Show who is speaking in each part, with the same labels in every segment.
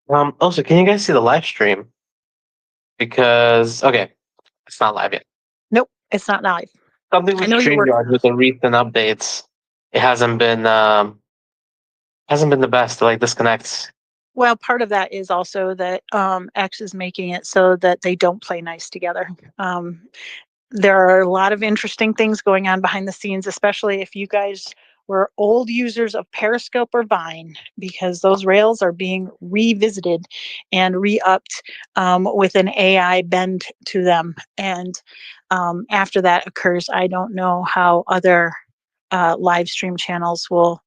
Speaker 1: Also, can you guys see the live stream? Because okay, it's not live yet.
Speaker 2: Nope, it's not live.
Speaker 1: Something
Speaker 2: I
Speaker 1: with
Speaker 2: know you're working
Speaker 1: StreamYard
Speaker 2: on
Speaker 1: with
Speaker 2: it.
Speaker 1: the recent updates, it hasn't been the best. It, like disconnects.
Speaker 2: Well, part of that is also that X is making it so that they don't play nice together. Um, there are a lot of interesting things going on behind the scenes, especially if you guys were old users of Periscope or Vine, because those rails are being revisited and re-upped with an AI bend to them. And after that occurs, I don't know how other live stream channels will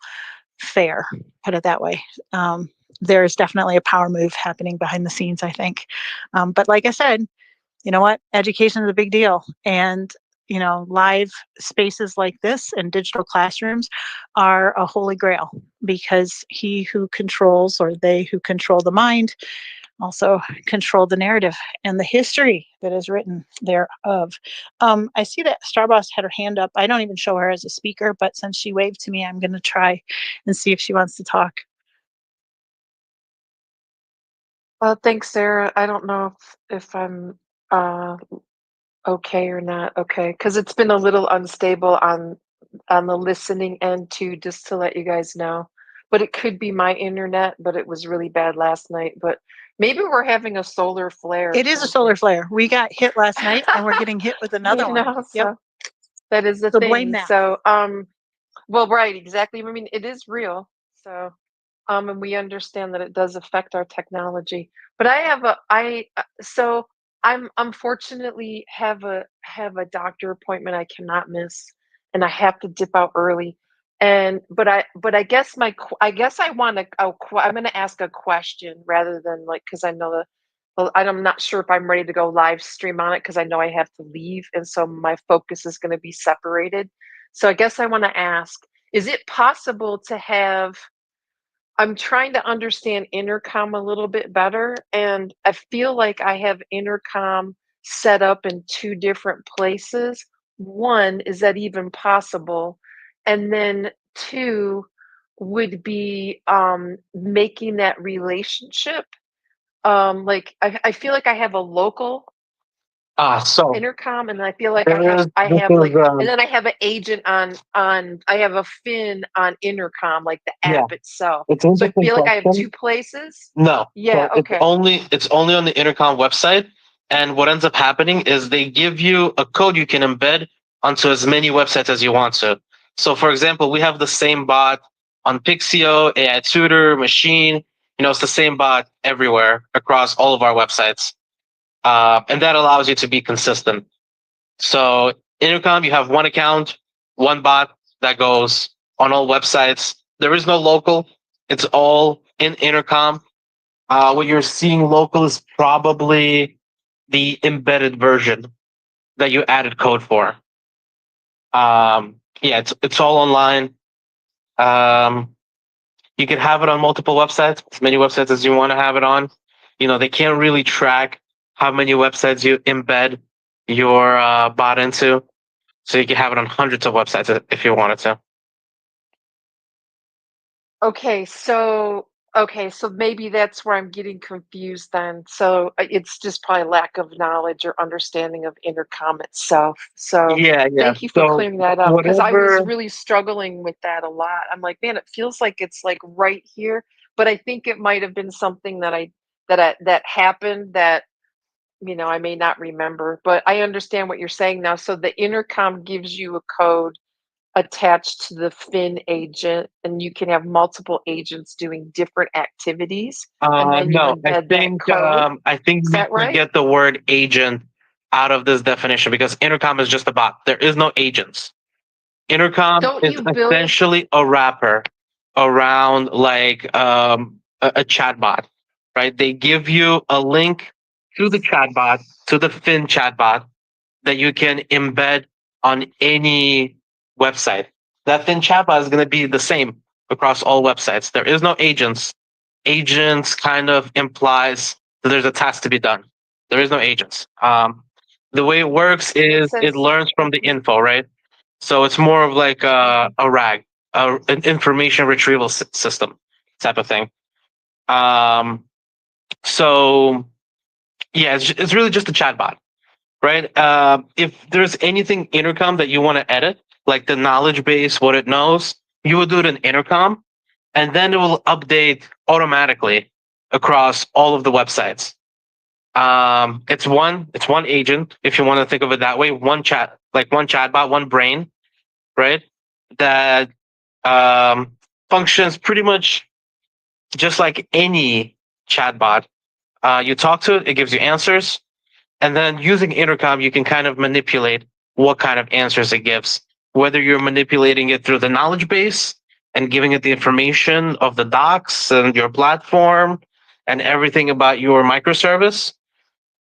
Speaker 2: fare, put it that way. There's definitely a power move happening behind the scenes, I think. But like I said, you know what? Education is a big deal. And, live spaces like this and digital classrooms are a holy grail because he who controls or they who control the mind also control the narrative and the history that is written thereof. I see that Starboss had her hand up. I don't even show her as a speaker, but since she waved to me, I'm going to try and see if she wants to talk.
Speaker 3: Well, thanks, Sarah. I don't know if I'm uh, okay or not okay because it's been a little unstable on the listening end too. Just to let you guys know, but it could be my internet. But it was really bad last night. But maybe we're having a solar flare or
Speaker 2: It is a solar
Speaker 3: something.
Speaker 2: flare. We got hit last night and we're getting hit with another one. Yep.
Speaker 3: So that is the
Speaker 2: So blame
Speaker 3: thing.
Speaker 2: that.
Speaker 3: So well, right, exactly. I mean, it is real. So and we understand that it does affect our technology. But I have a I so I'm unfortunately have a doctor appointment I cannot miss, and I have to dip out early. And but I guess I guess I want to I'm going to ask a question rather than like because I know the well, I'm not sure if I'm ready to go live stream on it because I know I have to leave, and so my focus is going to be separated. So I guess I want to ask: is it possible to have I'm trying to understand intercom a little bit better, and I feel like I have intercom set up in two different places. One, is that even possible? And then two would be making that relationship. Like I feel like I have a local
Speaker 1: So
Speaker 3: intercom, and I feel like
Speaker 1: there is
Speaker 3: I
Speaker 1: this
Speaker 3: have
Speaker 1: is
Speaker 3: like, and then I have an agent on I have a fin on intercom, like the
Speaker 1: yeah,
Speaker 3: app itself.
Speaker 1: it's an
Speaker 3: So I
Speaker 1: interesting
Speaker 3: feel like I have
Speaker 1: question.
Speaker 3: two places.
Speaker 1: No,
Speaker 3: Yeah.
Speaker 1: so it's
Speaker 3: Okay.
Speaker 1: only on the intercom website, and what ends up happening is they give you a code you can embed onto as many websites as you want to. So, for example, we have the same bot on Pixio, AI Tutor, Machine. It's the same bot everywhere across all of our websites, and that allows you to be consistent. So, intercom, you have one account, one bot that goes on all websites. There is no local; it's all in intercom. What you're seeing local is probably the embedded version that you added code for. Yeah, it's all online. Um, you can have it on multiple websites, as many websites as you want to have it on. They can't really track how many websites you embed your bot into, so you can have it on hundreds of websites if you wanted to.
Speaker 3: Okay. So maybe that's where I'm getting confused then. So it's just probably lack of knowledge or understanding of intercom itself. So
Speaker 1: Yeah, yeah.
Speaker 3: thank you for
Speaker 1: So
Speaker 3: clearing that up because I was
Speaker 1: whatever.
Speaker 3: really struggling with that a lot. I'm like, man, it feels like it's like right here, but I think it might have been something that happened that I may not remember, but I understand what you're saying now. So the intercom gives you a code attached to the Fin agent, and you can have multiple agents doing different activities, and then you
Speaker 1: No,
Speaker 3: embed that code.
Speaker 1: I think
Speaker 3: Is
Speaker 1: we
Speaker 3: that
Speaker 1: need to
Speaker 3: right?
Speaker 1: get the word agent out of this definition because intercom is just a bot. There is no agents. Intercom
Speaker 3: Don't
Speaker 1: is
Speaker 3: you build
Speaker 1: essentially a wrapper around like a chatbot, right? They give you a link to the chatbot, to the Fin chatbot that you can embed on any website. That Fin chatbot is going to be the same across all websites. There is no agents. Agents kind of implies that there's a task to be done. There is no agents. The way it works is
Speaker 3: makes
Speaker 1: it
Speaker 3: sense?
Speaker 1: learns from the info, right? So it's more of like
Speaker 3: Okay.
Speaker 1: a RAG, an information retrieval system type of thing. Um, So yeah, it's really just a chatbot, right? If there's anything Intercom that you want to edit, like the knowledge base, what it knows, you will do it in Intercom, and then it will update automatically across all of the websites. It's one agent, if you want to think of it that way, one chatbot, one brain, right? That functions pretty much just like any chatbot. You talk to it, it gives you answers, and then using Intercom, you can kind of manipulate what kind of answers it gives. Whether you're manipulating it through the knowledge base and giving it the information of the docs and your platform and everything about your microservice,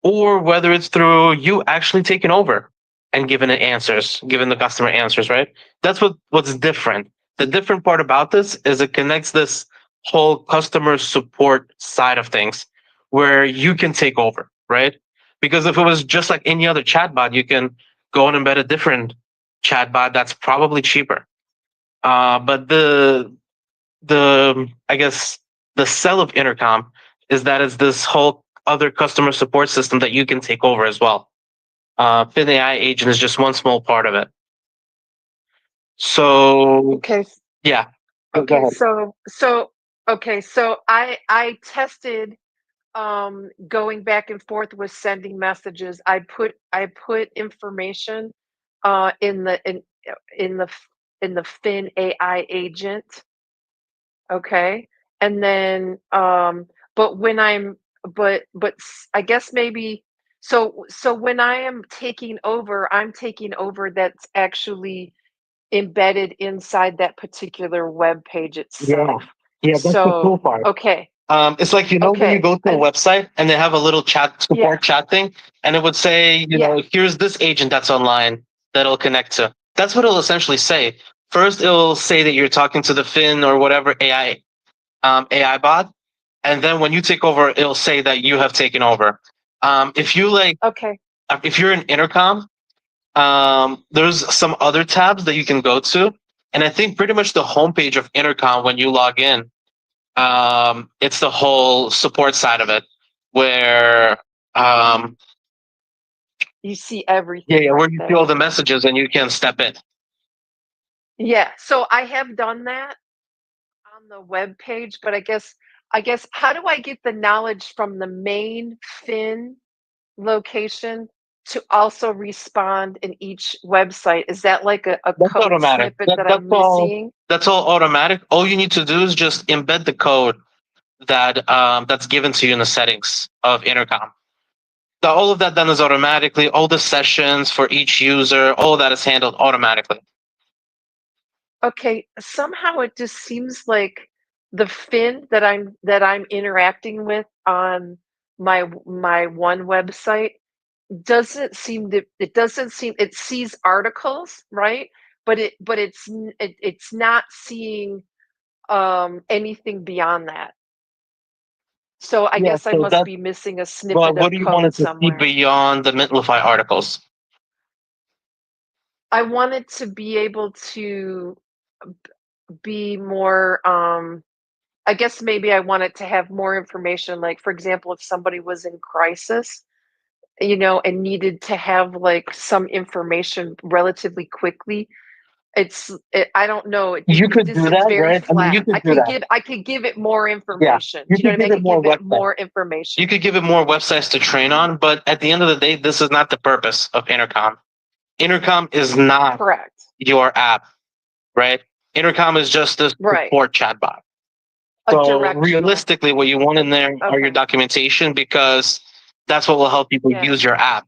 Speaker 1: or whether it's through you actually taking over and giving it answers, giving the customer answers, right? That's what's different. The different part about this is it connects this whole customer support side of things where you can take over, right? Because if it was just like any other chatbot, you can go and embed a different chatbot that's probably cheaper. But the I guess the sell of Intercom is that it's this whole other customer support system that you can take over as well. Fin AI agent is just one small part of it. So
Speaker 3: Okay.
Speaker 1: yeah, go
Speaker 3: Okay.
Speaker 1: ahead.
Speaker 3: So I tested going back and forth with sending messages. I put information in the Fin AI agent. Okay. And then but when I'm but I guess maybe so when I am taking over, I'm taking over that's actually embedded inside that particular web page itself.
Speaker 1: Yeah, that's the cool
Speaker 3: So,
Speaker 1: part.
Speaker 3: okay.
Speaker 1: It's like when you
Speaker 3: Okay.
Speaker 1: go to a website and they have a little chat
Speaker 3: Yeah.
Speaker 1: support chat thing, and it would say,
Speaker 3: Yeah.
Speaker 1: here's this agent that's online that it'll connect to. That's what it'll essentially say. First, it'll say that you're talking to the Fin or whatever AI bot, and then when you take over, it'll say that you have taken over. If you
Speaker 3: Okay.
Speaker 1: if you're in Intercom, there's some other tabs that you can go to, and I think pretty much the homepage of Intercom when you log in, it's the whole support side of it, where
Speaker 3: You see everything
Speaker 1: where
Speaker 3: right
Speaker 1: you see
Speaker 3: there.
Speaker 1: all the messages and you can step in.
Speaker 3: Yeah. So I have done that on the web page, but I guess how do I get the knowledge from the main Fin location to also respond in each website? Is that like a
Speaker 1: That's
Speaker 3: code
Speaker 1: automatic.
Speaker 3: snippet that
Speaker 1: That's
Speaker 3: I'm
Speaker 1: all.
Speaker 3: missing?
Speaker 1: That's all automatic. All you need to do is just embed the code that's given to you in the settings of Intercom. So all of that done is automatically. All the sessions for each user, all of that is handled automatically.
Speaker 3: Okay, somehow it just seems like the Fin that I'm interacting with on my one website doesn't seem it sees articles, right? But it's not seeing anything beyond that. So I
Speaker 1: Yeah.
Speaker 3: guess I
Speaker 1: So
Speaker 3: must
Speaker 1: that's
Speaker 3: be missing a
Speaker 1: well.
Speaker 3: snippet
Speaker 1: What
Speaker 3: of
Speaker 1: do you want
Speaker 3: code
Speaker 1: it to see
Speaker 3: somewhere.
Speaker 1: beyond the Mintlify articles?
Speaker 3: I wanted to be able to be more I guess maybe I wanted to have more information, like, for example, if somebody was in crisis, and needed to have, like, some information relatively quickly. I don't know,
Speaker 1: You
Speaker 3: it
Speaker 1: could do
Speaker 3: just it's
Speaker 1: that,
Speaker 3: very
Speaker 1: right? I mean, you
Speaker 3: flat.
Speaker 1: could do that.
Speaker 3: I could give it more
Speaker 1: Yeah,
Speaker 3: information.
Speaker 1: you
Speaker 3: Do you know
Speaker 1: could
Speaker 3: what I mean?
Speaker 1: give
Speaker 3: I
Speaker 1: it
Speaker 3: could
Speaker 1: more
Speaker 3: give it
Speaker 1: websites.
Speaker 3: more information.
Speaker 1: You could give it more websites to train on, but at the end of the day, this is not the purpose of Intercom. Intercom is not
Speaker 3: Correct.
Speaker 1: your app, right? Intercom is just a
Speaker 3: Right.
Speaker 1: support chatbot.
Speaker 3: A
Speaker 1: So
Speaker 3: directional.
Speaker 1: realistically, what you want in there are your
Speaker 3: Okay.
Speaker 1: documentation, because that's what will help people
Speaker 3: Yeah.
Speaker 1: use your app.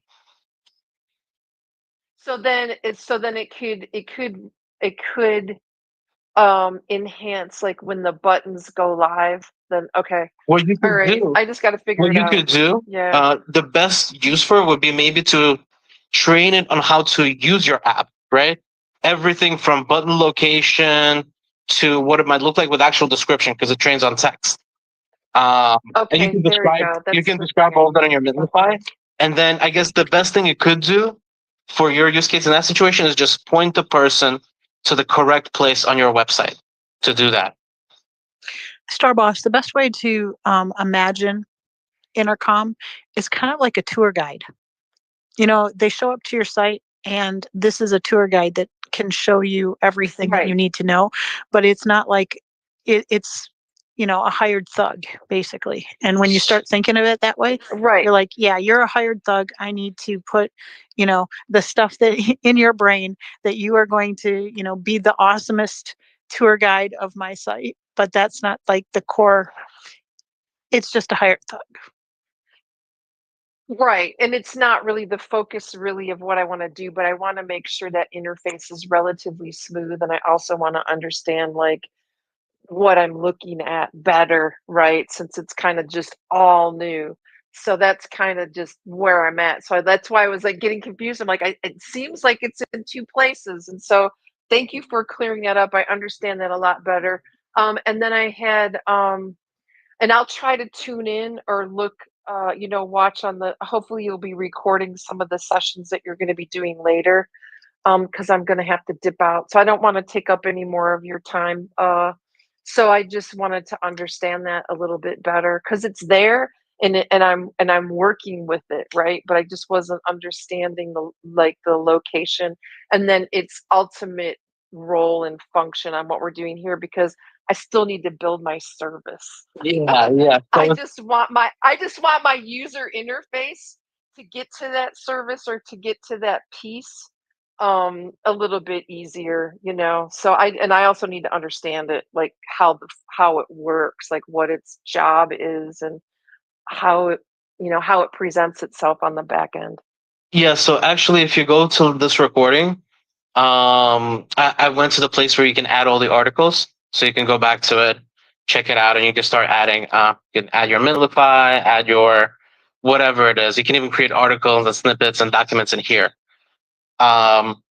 Speaker 3: So then it could enhance, like, when the buttons go live, then okay.
Speaker 1: What you
Speaker 3: All
Speaker 1: could
Speaker 3: right.
Speaker 1: do,
Speaker 3: I just got to figure it out. Yeah.
Speaker 1: the best use for it would be maybe to train it on how to use your app, right? Everything from button location to what it might look like with actual description, because it trains on text. And you
Speaker 3: Okay,
Speaker 1: can
Speaker 3: there we
Speaker 1: describe
Speaker 3: go.
Speaker 1: you
Speaker 3: That's
Speaker 1: can
Speaker 3: the
Speaker 1: describe
Speaker 3: thing I
Speaker 1: all that in
Speaker 3: need.
Speaker 1: your Mintify.
Speaker 3: Okay.
Speaker 1: And then I guess the best thing you could do for your use case in that situation is just point the person to the correct place on your website to do that.
Speaker 2: Starboss, the best way to imagine intercom is kind of like a tour guide. They show up to your site, and this is a tour guide that can show you everything that you
Speaker 3: Right.
Speaker 2: need to know, but it's not like it's a hired thug, basically. And when you start thinking of it that way,
Speaker 3: Right.
Speaker 2: you're like, yeah, you're a hired thug. I need to put the stuff that in your brain that you are going to be the awesomest tour guide of my site, but that's not like the core. It's just a hired thug.
Speaker 3: Right. And it's not really the focus really of what I want to do, but I want to make sure that interface is relatively smooth. And I also want to understand like what I'm looking at better, right? Since it's kind of just all new. So that's kind of just where I'm at. So that's why I was like getting confused. I'm like, it seems like it's in two places. And so thank you for clearing that up. I understand that a lot better. And then I had, and I'll try to tune in or look, watch on hopefully you'll be recording some of the sessions that you're going to be doing later. Because I'm going to have to dip out. So I don't want to take up any more of your time. So I just wanted to understand that a little bit better because it's there and I'm working with it, right? But I just wasn't understanding the location and then its ultimate role and function on what we're doing here because I still need to build my service.
Speaker 1: Yeah, yeah.
Speaker 3: I just want my user interface to get to that service or to get to that piece a little bit easier, so I also need to understand it, like how it works, like what its job is and how it presents itself on the back end.
Speaker 1: Yeah, so actually, if you go to this recording, I went to the place where you can add all the articles. So you can go back to it, check it out, and you can start adding. You can add your Minlify, add your whatever it is. You can even create articles and snippets and documents in here. Um,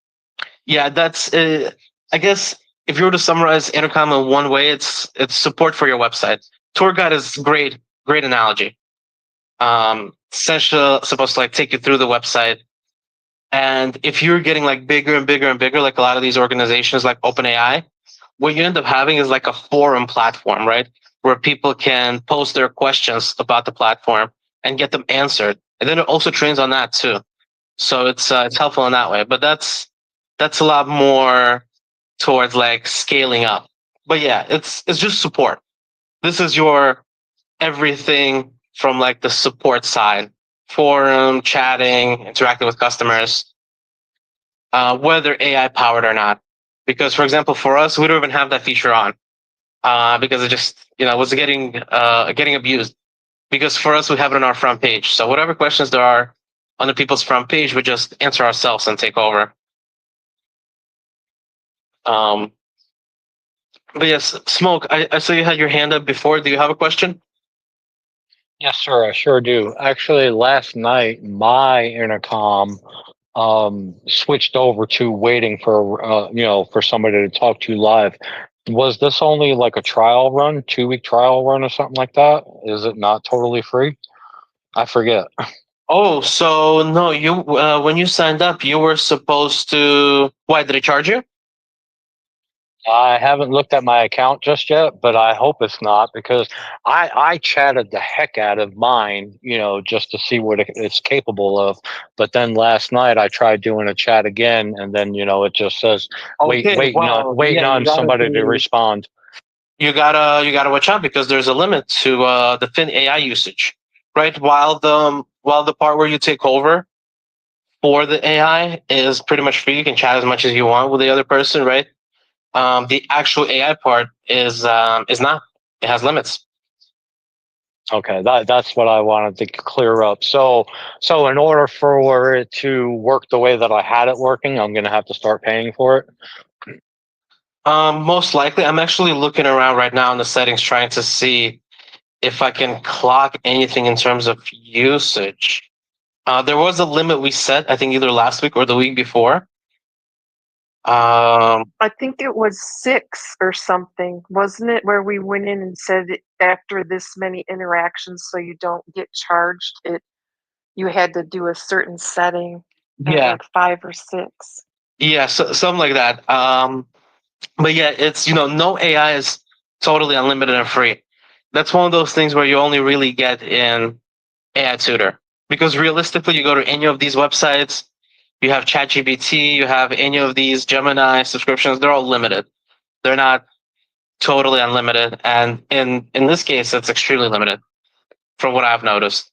Speaker 1: yeah, that's. I guess if you were to summarize Intercom in one way, it's support for your website. Tour guide is great, great analogy. Essentially supposed to like take you through the website. And if you're getting like bigger and bigger and bigger, like a lot of these organizations like OpenAI, what you end up having is like a forum platform, right? Where people can post their questions about the platform and get them answered. And then it also trains on that too. So it's helpful in that way. But that's a lot more towards like scaling up. But yeah, it's just support. This is your everything from like the support side, forum, chatting, interacting with customers, whether AI powered or not. Because for example, for us, we don't even have that feature on because it just was getting abused. Because for us, we have it on our front page. So whatever questions there are on the people's front page, we just answer ourselves and take over. Um, but yes, Smoke, I saw you had your hand up before. Do you have a question?
Speaker 4: Yes, sir, I sure do. Actually, last night my intercom switched over to waiting for for somebody to talk to live. Was this only like a trial run, 2-week trial run or something like that? Is it not totally free? I forget.
Speaker 1: Oh, so no, you when you signed up, you were supposed to. Why did it charge you?
Speaker 4: I haven't looked at my account just yet, but I hope it's not because I chatted the heck out of mine, just to see what it's capable of. But then last night I tried doing a chat again, and then it just says
Speaker 1: Okay,
Speaker 4: waiting
Speaker 1: yeah,
Speaker 4: on somebody to respond.
Speaker 1: you gotta watch out because there's a limit to the thin AI usage, right? While the part where you take over for the AI is pretty much free, you can chat as much as you want with the other person, right? The actual AI part is not. It has limits.
Speaker 4: Okay, that's what I wanted to clear up. So in order for it to work the way that I had it working, I'm going to have to start paying for it.
Speaker 1: Most likely, I'm actually looking around right now in the settings, trying to see if I can clock anything in terms of usage. There was a limit we set, I think either last week or the week before.
Speaker 3: I think it was 6 or something, wasn't it? Where we went in and said after this many interactions, so you don't get charged, you had to do a certain setting. It was
Speaker 1: Yeah,
Speaker 3: like 5 or 6.
Speaker 1: yeah, so, something like that. But yeah, it's no AI is totally unlimited and free. That's one of those things where you only really get in AI tutor. Because realistically, you go to any of these websites, you have ChatGPT, you have any of these Gemini subscriptions, they're all limited. They're not totally unlimited. And in this case, it's extremely limited from what I've noticed.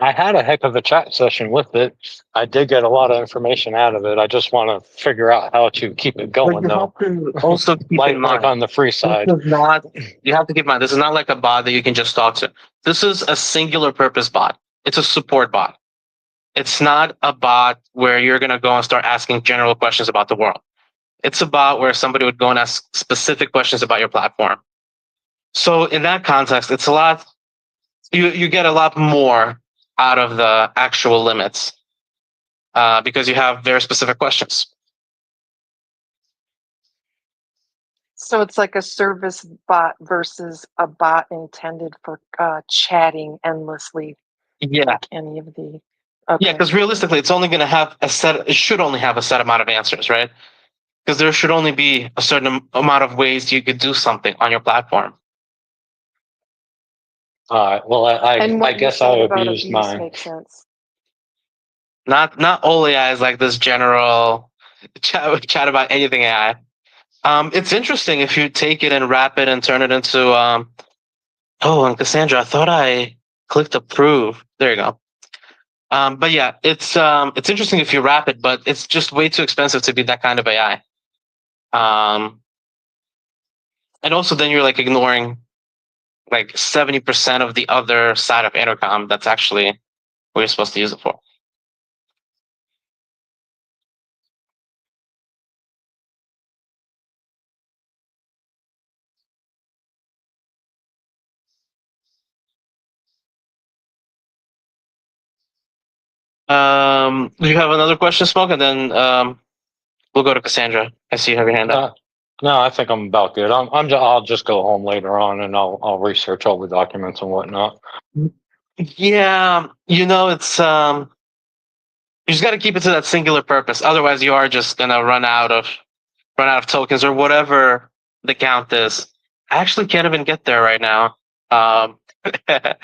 Speaker 4: I had a heck of a chat session with it. I did get a lot of information out of it. I just want to figure out how to keep it
Speaker 1: But
Speaker 4: going,
Speaker 1: you
Speaker 4: though.
Speaker 1: have to also keep
Speaker 4: Like,
Speaker 1: in
Speaker 4: like
Speaker 1: mind,
Speaker 4: on the free side.
Speaker 1: this is not, you have to keep in mind, this is not like a bot that you can just talk to. This is a singular purpose bot. It's a support bot. It's not a bot where you're going to go and start asking general questions about the world. It's a bot where somebody would go and ask specific questions about your platform. So in that context, it's a lot, you get a lot more out of the actual limits because you have very specific questions.
Speaker 3: So it's like a service bot versus a bot intended for chatting endlessly,
Speaker 1: Yeah.
Speaker 3: like any of the.
Speaker 1: Yeah,
Speaker 3: Okay.
Speaker 1: because realistically, it's only going to have a set. It should only have a set amount of answers, right? Because there should only be a certain amount of ways you could do something on your platform.
Speaker 4: Well,
Speaker 3: And
Speaker 4: I
Speaker 3: what you
Speaker 4: guess
Speaker 3: said
Speaker 4: I
Speaker 3: about
Speaker 4: abused
Speaker 3: abuse
Speaker 4: mine.
Speaker 3: makes sense.
Speaker 1: Not all AI is like this general chat about anything AI. It's interesting if you take it and wrap it and turn it into. Oh, and Cassandra, I thought I clicked approve. There you go. But yeah, it's interesting if you wrap it, but it's just way too expensive to be that kind of AI. And also then you're like ignoring like 70% of the other side of intercom. That's actually what you're supposed to use it for. Do you have another question, Smoke? And then we'll go to Cassandra. I see you have your hand up.
Speaker 4: No, I think I'm about good. I'll just go home later on and I'll research all the documents and whatnot.
Speaker 1: Yeah, it's you just got to keep it to that singular purpose. Otherwise, you are just gonna run out of tokens or whatever the count is. I actually can't even get there right now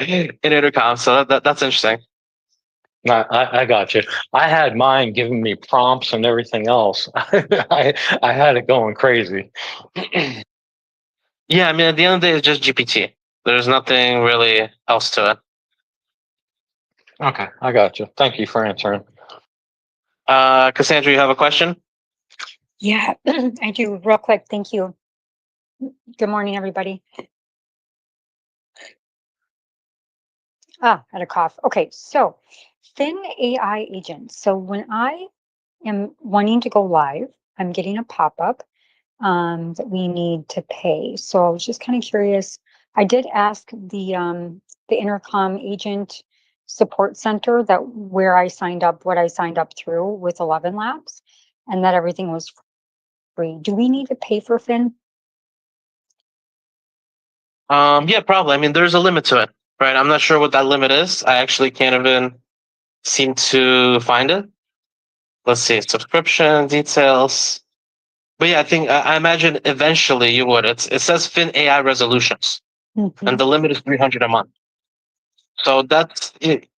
Speaker 1: in intercom. So that's interesting.
Speaker 4: I got you. I had mine giving me prompts and everything else. I had it going crazy.
Speaker 1: Yeah, I mean, at the end of the day, it's just GPT. There's nothing really else to it.
Speaker 4: Okay, I got you. Thank you for answering.
Speaker 1: Cassandra, you have a question?
Speaker 5: Yeah, I do. Real quick. Thank you. Good morning, everybody. Had a cough. Okay, so Fin AI agent. So when I am wanting to go live, I'm getting a pop-up that we need to pay. So I was just kind of curious. I did ask the intercom agent support center that where I signed up, what I signed up through with 11 Labs, and that everything was free. Do we need to pay for Fin?
Speaker 1: Yeah, probably. I mean, there's a limit to it, right? I'm not sure what that limit is. I actually can't even seem to find it. Let's see, subscription details. But yeah, I imagine eventually you would. It says Fin AI resolutions, and the limit is 300 a month. So that's it.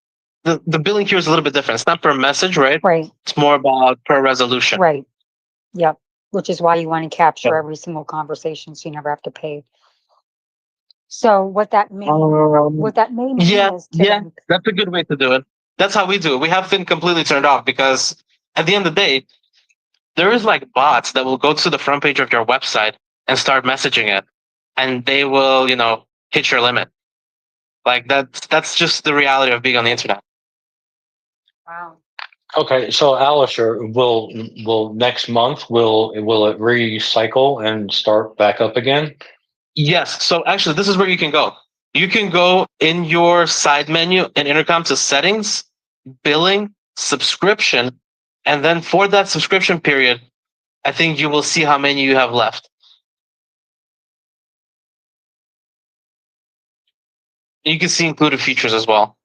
Speaker 1: The billing here is a little bit different. It's not per message, right?
Speaker 5: Right.
Speaker 1: It's more about per resolution.
Speaker 5: Right. Yep. Which is why you want to capture
Speaker 1: Yeah.
Speaker 5: every single conversation so you never have to pay. So what that may mean
Speaker 1: Yeah,
Speaker 5: is to them.
Speaker 1: that's a good way to do it. That's how we do it. We have Fin completely turned off because at the end of the day, there is like bots that will go to the front page of your website and start messaging it, and they will, hit your limit. Like that's just the reality of being on the internet.
Speaker 5: Wow.
Speaker 4: Okay, so Alistair, will next month will it recycle and start back up again?
Speaker 1: Yes. So actually, this is where you can go. You can go in your side menu in Intercom to settings, billing, subscription, and then for that subscription period, I think you will see how many you have left. You can see included features as well.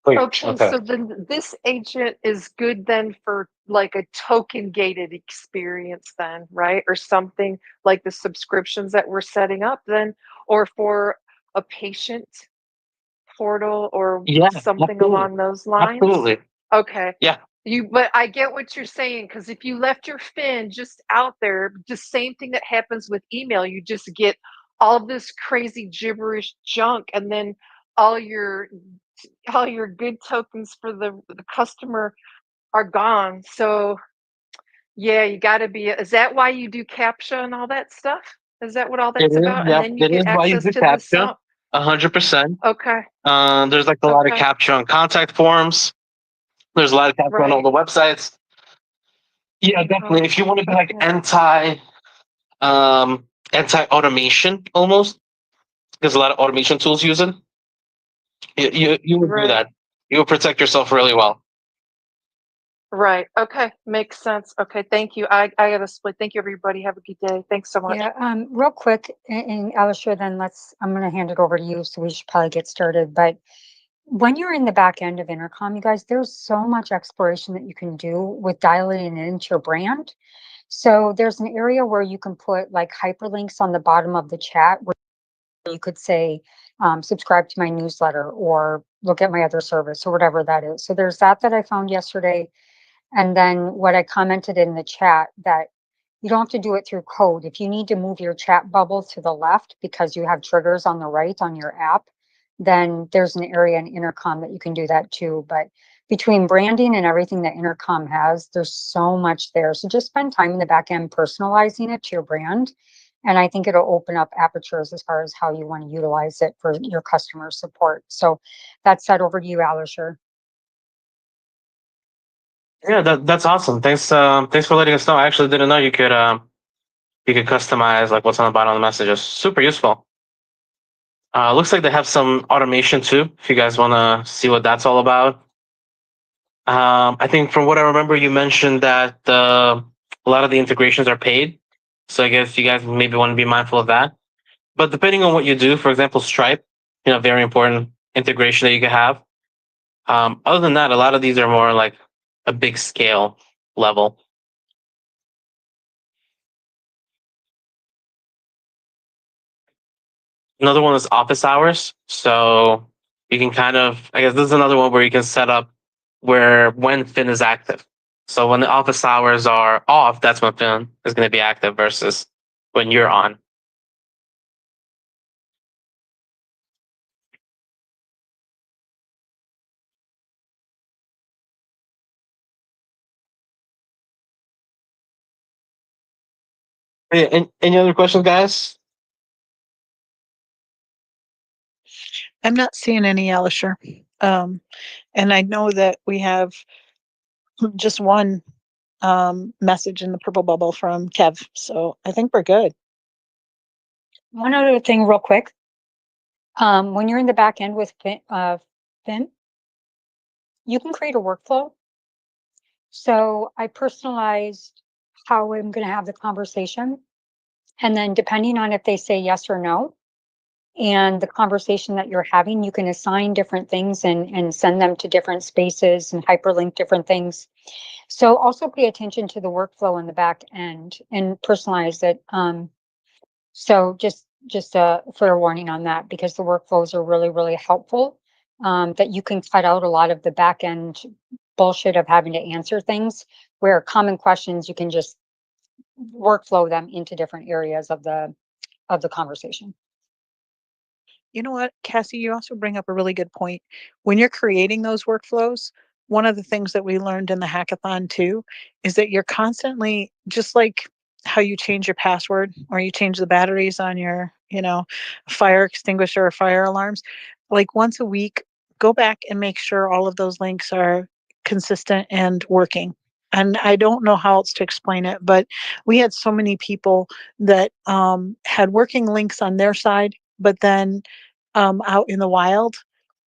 Speaker 4: Wait,
Speaker 3: Okay,
Speaker 4: okay.
Speaker 3: so then this agent is good then for like a token gated experience then, right? Or something like the subscriptions that we're setting up then, or for a patient portal or
Speaker 1: Yeah,
Speaker 3: something
Speaker 1: absolutely.
Speaker 3: along those lines?
Speaker 1: Absolutely.
Speaker 3: Okay.
Speaker 1: Yeah.
Speaker 3: But I get what you're saying because if you left your fin just out there, the same thing that happens with email, you just get all this crazy gibberish junk, and then all your all your good tokens for the customer are gone. So yeah, you got to be. Is that why you do captcha and all that stuff? Is that what all
Speaker 1: It
Speaker 3: that's
Speaker 1: is,
Speaker 3: about? And
Speaker 1: yeah.
Speaker 3: then you
Speaker 1: It
Speaker 3: get
Speaker 1: is why you
Speaker 3: access
Speaker 1: do
Speaker 3: to the
Speaker 1: capture.
Speaker 3: song.
Speaker 1: 100%.
Speaker 3: Okay.
Speaker 1: There's like a lot of
Speaker 3: Okay.
Speaker 1: capture on contact forms. There's a lot of capture on all
Speaker 3: Right.
Speaker 1: the websites. Yeah, definitely. If you want to be like
Speaker 3: Okay.
Speaker 1: anti automation almost, there's a lot of automation tools using. You would do
Speaker 3: Right.
Speaker 1: that. You would protect yourself really well.
Speaker 3: Right. Okay. Makes sense. Okay. Thank you. I got to split. Thank you, everybody. Have a good day. Thanks so much.
Speaker 5: Yeah, real quick, and Alistair, then I'm going to hand it over to you, so we should probably get started. But when you're in the back end of Intercom, you guys, there's so much exploration that you can do with dialing it into your brand. So there's an area where you can put like hyperlinks on the bottom of the chat where you could say, subscribe to my newsletter or look at my other service or whatever that is. So there's that I found yesterday. And then what I commented in the chat that you don't have to do it through code. If you need to move your chat bubble to the left because you have triggers on the right on your app, then there's an area in Intercom that you can do that too. But between branding and everything that Intercom has, there's so much there. So just spend time in the back end personalizing it to your brand. And I think it'll open up apertures as far as how you want to utilize it for your customer support. So that's that. Over to you, Alisher.
Speaker 1: Yeah, that's awesome. Thanks for letting us know. I actually didn't know you could customize like what's on the bottom of the messages. Super useful. Looks like they have some automation too. If you guys want to see what that's all about. I think from what I remember, you mentioned that a lot of the integrations are paid. So I guess you guys maybe want to be mindful of that. But depending on what you do, for example, Stripe, very important integration that you can have. Other than that, a lot of these are more like a big scale level. Another one is office hours. So you can kind of, I guess this is another one where you can set up where when Fin is active. So when the office hours are off, that's when Fin is going to be active versus when you're on. Any other questions, guys?
Speaker 2: I'm not seeing any, Alisher. And I know that we have just one message in the purple bubble from Kev. So I think we're good.
Speaker 5: One other thing real quick. When you're in the back end with Fin, you can create a workflow. So I personalized how I'm going to have the conversation. And then depending on if they say yes or no, and the conversation that you're having, you can assign different things and send them to different spaces and hyperlink different things. So also pay attention to the workflow in the back end and personalize it. So just a fair warning on that, because the workflows are really, really helpful. That you can cut out a lot of the back end bullshit of having to answer things, where common questions, you can just workflow them into different areas of the conversation.
Speaker 2: You know what, Cassie, you also bring up a really good point. When you're creating those workflows, one of the things that we learned in the hackathon too is that you're constantly, just like how you change your password or you change the batteries on your, fire extinguisher or fire alarms, like once a week, go back and make sure all of those links are consistent and working. And I don't know how else to explain it, but we had so many people that had working links on their side, but then out in the wild,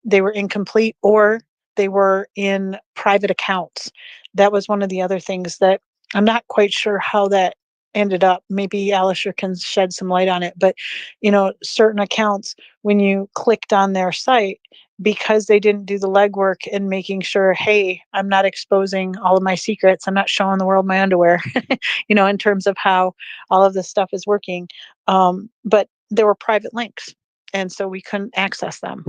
Speaker 2: they were incomplete or they were in private accounts. That was one of the other things that I'm not quite sure how that ended up. Maybe Alisher can shed some light on it. But, certain accounts, when you clicked on their site, because they didn't do the legwork and making sure, hey, I'm not exposing all of my secrets. I'm not showing the world my underwear, in terms of how all of this stuff is working. But there were private links. And so we couldn't access them.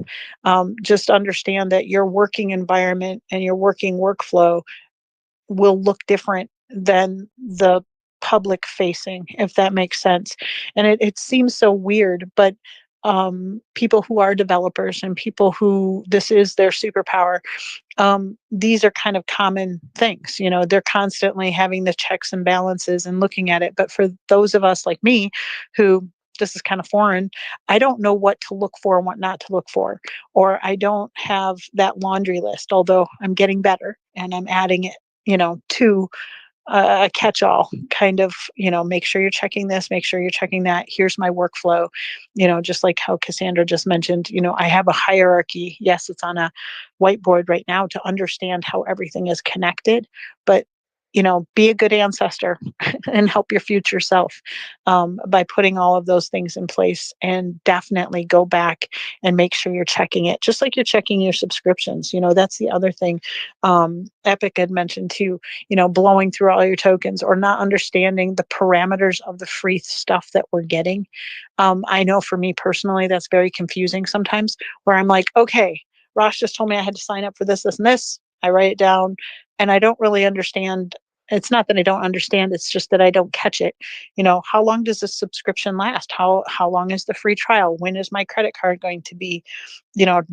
Speaker 2: Just understand that your working environment and your working workflow will look different than the public facing, if that makes sense. And it seems so weird, but people who are developers and people who this is their superpower, these are kind of common things. They're constantly having the checks and balances and looking at it. But for those of us like me who this is kind of foreign, I don't know what to look for and what not to look for, or I don't have that laundry list, although I'm getting better and I'm adding it to a catch-all kind of, make sure you're checking this, make sure you're checking that. Here's my workflow, just like how Cassandra just mentioned, I have a hierarchy. Yes, it's on a whiteboard right now to understand how everything is connected, but be a good ancestor and help your future self by putting all of those things in place, and definitely go back and make sure you're checking it, just like you're checking your subscriptions. That's the other thing Epic had mentioned too, blowing through all your tokens or not understanding the parameters of the free stuff that we're getting. I know for me personally, that's very confusing sometimes, where I'm like, okay, Ross just told me I had to sign up for this, this, and this. I write it down and I don't really understand. It's not that I don't understand, it's just that I don't catch it. How long does this subscription last? How long is the free trial? When is my credit card going to be,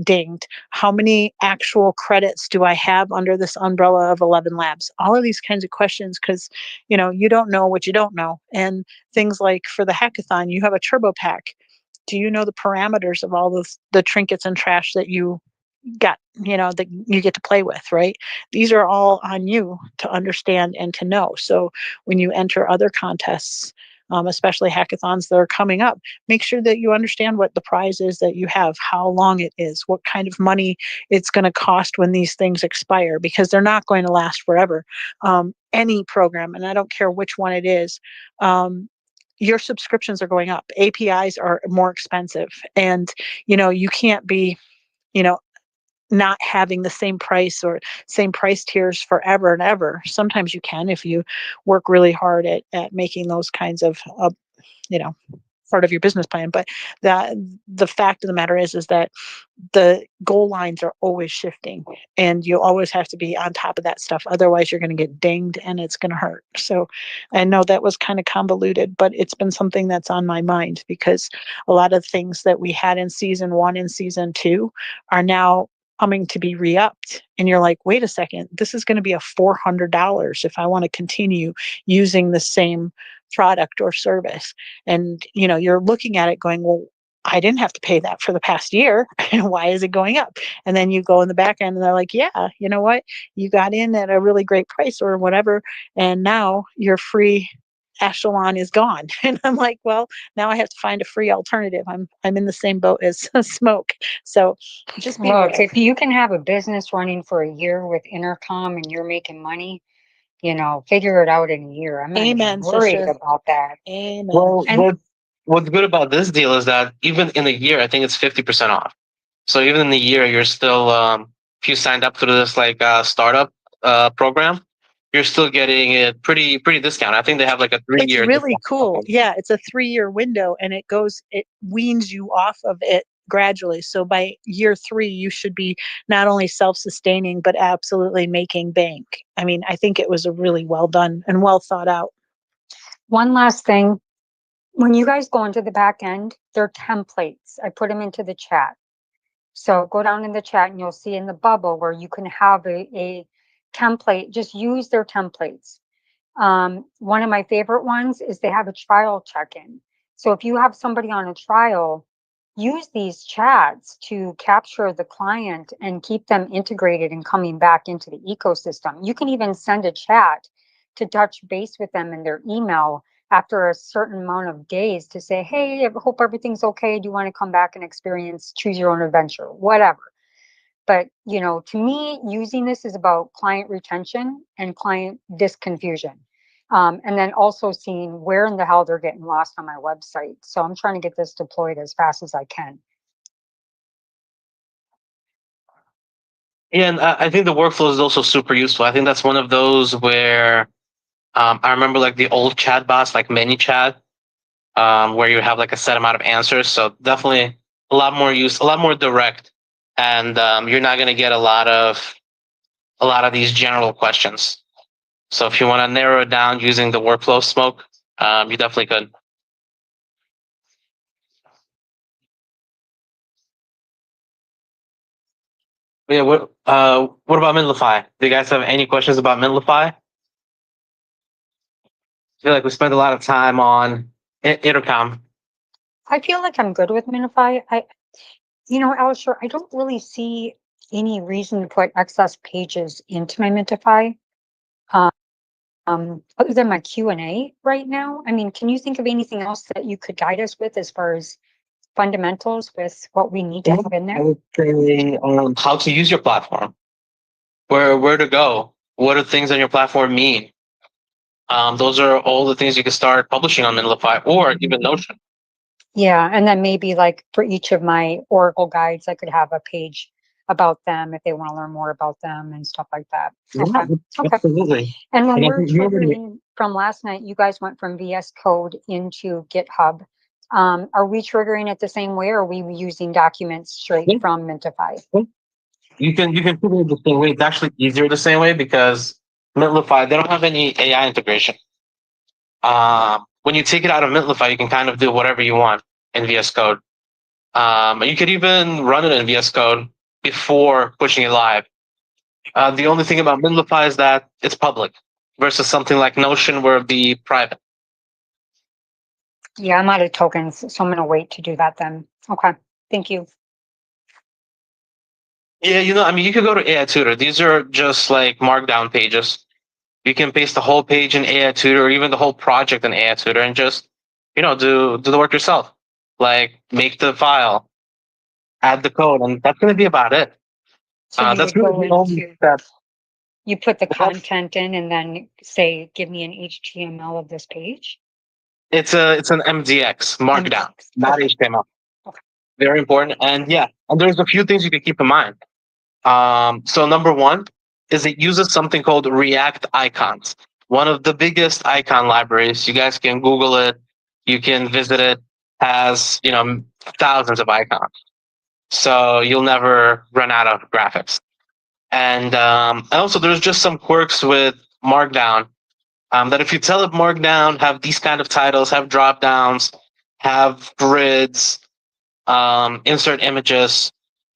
Speaker 2: dinged? How many actual credits do I have under this umbrella of 11 Labs? All of these kinds of questions, because you don't know what you don't know. And things like for the hackathon, you have a turbo pack. Do you know the parameters of all the trinkets and trash that you got, that you get to play with, right? These are all on you to understand and to know. So when you enter other contests, especially hackathons that are coming up, make sure that you understand what the prize is that you have, how long it is, what kind of money it's going to cost when these things expire, because they're not going to last forever. Any program, and I don't care which one it is, your subscriptions are going up. APIs are more expensive, and you can't be, not having the same price or same price tiers forever and ever. Sometimes you can if you work really hard at making those kinds of, you know, part of your business plan. But the fact of the matter is that the goal lines are always shifting, and you always have to be on top of that stuff. Otherwise, you're going to get dinged and it's going to hurt. So I know that was kind of convoluted, but it's been something that's on my mind, because a lot of things that we had in season 1 and season 2 are now coming to be re-upped, and you're like, wait a second, this is going to be a $400 if I want to continue using the same product or service. And you're looking at it going, well, I didn't have to pay that for the past year. Why is it going up? And then you go in the back end and they're like, yeah, you know what, you got in at a really great price or whatever, and now your free echelon is gone. And I'm like, well, now I have to find a free alternative. I'm in the same boat as Smoke. So just be
Speaker 5: Look,
Speaker 2: aware.
Speaker 5: if you can have a business running for a year with Intercom and you're making money, figure it out in a year. I'm not even
Speaker 2: Amen,
Speaker 5: worried
Speaker 2: sister.
Speaker 5: about that.
Speaker 2: Amen.
Speaker 1: Well,
Speaker 5: And
Speaker 1: what's good about this deal is that even in a year, I think it's 50% off. So even in the year, you're still, if you signed up through this like startup program, you're still getting it pretty discount. I think they have like a 3-year.
Speaker 2: It's really
Speaker 1: discount.
Speaker 2: cool. Yeah, it's a 3-year window, and it weans you off of it gradually. So by year 3, you should be not only self-sustaining, but absolutely making bank. I mean, I think it was a really well done and well thought out.
Speaker 5: one last thing, when you guys go into the back end, they're templates. I put them into the chat. So go down in the chat and you'll see in the bubble where you can have a template. Just use their templates. One of my favorite ones is they have a trial check-in. So if you have somebody on a trial, use these chats to capture the client and keep them integrated and coming back into the ecosystem. You can even send a chat to touch base with them in their email after a certain amount of days to say, hey, I hope everything's okay. Do you want to come back and experience choose your own adventure, whatever. But, to me, using this is about client retention and client disconfusion. And then also seeing where in the hell they're getting lost on my website. So I'm trying to get this deployed as fast as I can.
Speaker 1: Yeah, and I think the workflow is also super useful. I think that's one of those where I remember like the old chat bots, like ManyChat, where you have like a set amount of answers. So definitely a lot more direct, and you're not going to get a lot of these general questions. So if you want to narrow it down using the workflow smoke, you definitely could. But yeah, what about Mintlify? Do you guys have any questions about Mintlify? I feel like we spent a lot of time on Intercom.
Speaker 5: I feel like I'm good with Minify. Alistair, I don't really see any reason to put excess pages into my Mintify. Other than my Q&A right now. I mean, can you think of anything else that you could guide us with as far as fundamentals with what we need to have in
Speaker 1: I
Speaker 5: there?
Speaker 1: would say how to use your platform, where to go, what do things on your platform mean. Those are all the things you can start publishing on Mintlify or even Notion.
Speaker 5: Yeah, and then maybe like for each of my Oracle guides, I could have a page about them if they want to learn more about them and stuff like that. Okay. Okay.
Speaker 1: Absolutely.
Speaker 5: And when
Speaker 1: And I
Speaker 5: we're
Speaker 1: think you already
Speaker 5: triggering from last night, you guys went from VS Code into GitHub. Are we triggering it the same way, or are we using documents straight
Speaker 1: Yeah.
Speaker 5: from Mintify?
Speaker 1: You can figure it the same way. It's actually easier the same way because Mintlify, they don't have any AI integration. When you take it out of Mintlify, you can kind of do whatever you want in VS Code. You could even run it in VS Code before pushing it live. The only thing about Mintlify is that it's public versus something like Notion where it'd be private.
Speaker 5: Yeah, I'm out of tokens, so I'm going to wait to do that then. Okay. Thank you.
Speaker 1: Yeah, I mean, you could go to AI Tutor. These are just like markdown pages. You can paste the whole page in AI Tutor or even the whole project in AI Tutor and just, do the work yourself. Like make the file, add the code, and that's going to be about it.
Speaker 5: So you
Speaker 1: That's
Speaker 5: would go
Speaker 1: really the only
Speaker 5: into,
Speaker 1: step.
Speaker 5: you put the content in and then say, give me an HTML of this page.
Speaker 1: It's an MDX markdown,
Speaker 5: MDX.
Speaker 1: not
Speaker 5: Okay.
Speaker 1: HTML.
Speaker 5: Okay.
Speaker 1: Very important. And yeah, and there's a few things you can keep in mind. So number one is it uses something called React Icons, one of the biggest icon libraries. You guys can Google it, you can visit it. Has thousands of icons, so you'll never run out of graphics. And also there's just some quirks with Markdown that if you tell it Markdown, have these kind of titles, have drop downs, have grids, insert images,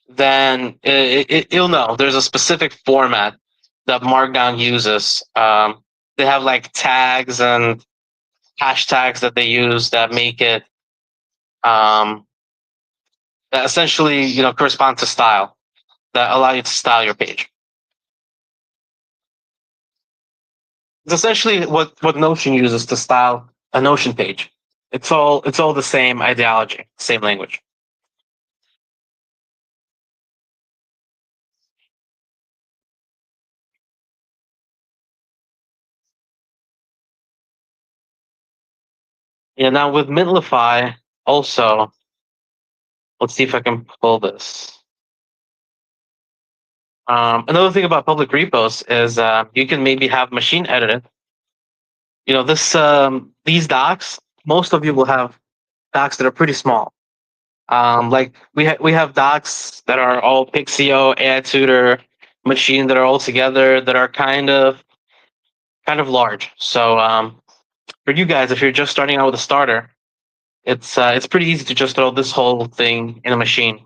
Speaker 1: then it'll know there's a specific format that Markdown uses. They have like tags and hashtags that they use that make it that essentially correspond to style that allow you to style your page. It's essentially what Notion uses to style a Notion page. It's all the same ideology, same language. Yeah. Now with Mintlify, also, let's see if I can pull this. Another thing about public repos is you can maybe have machine edited. These docs. Most of you will have docs that are pretty small. Like we have docs that are all Pixio, AI Tutor, machine that are all together that are kind of large. So for you guys, if you're just starting out with a starter, it's pretty easy to just throw this whole thing in a machine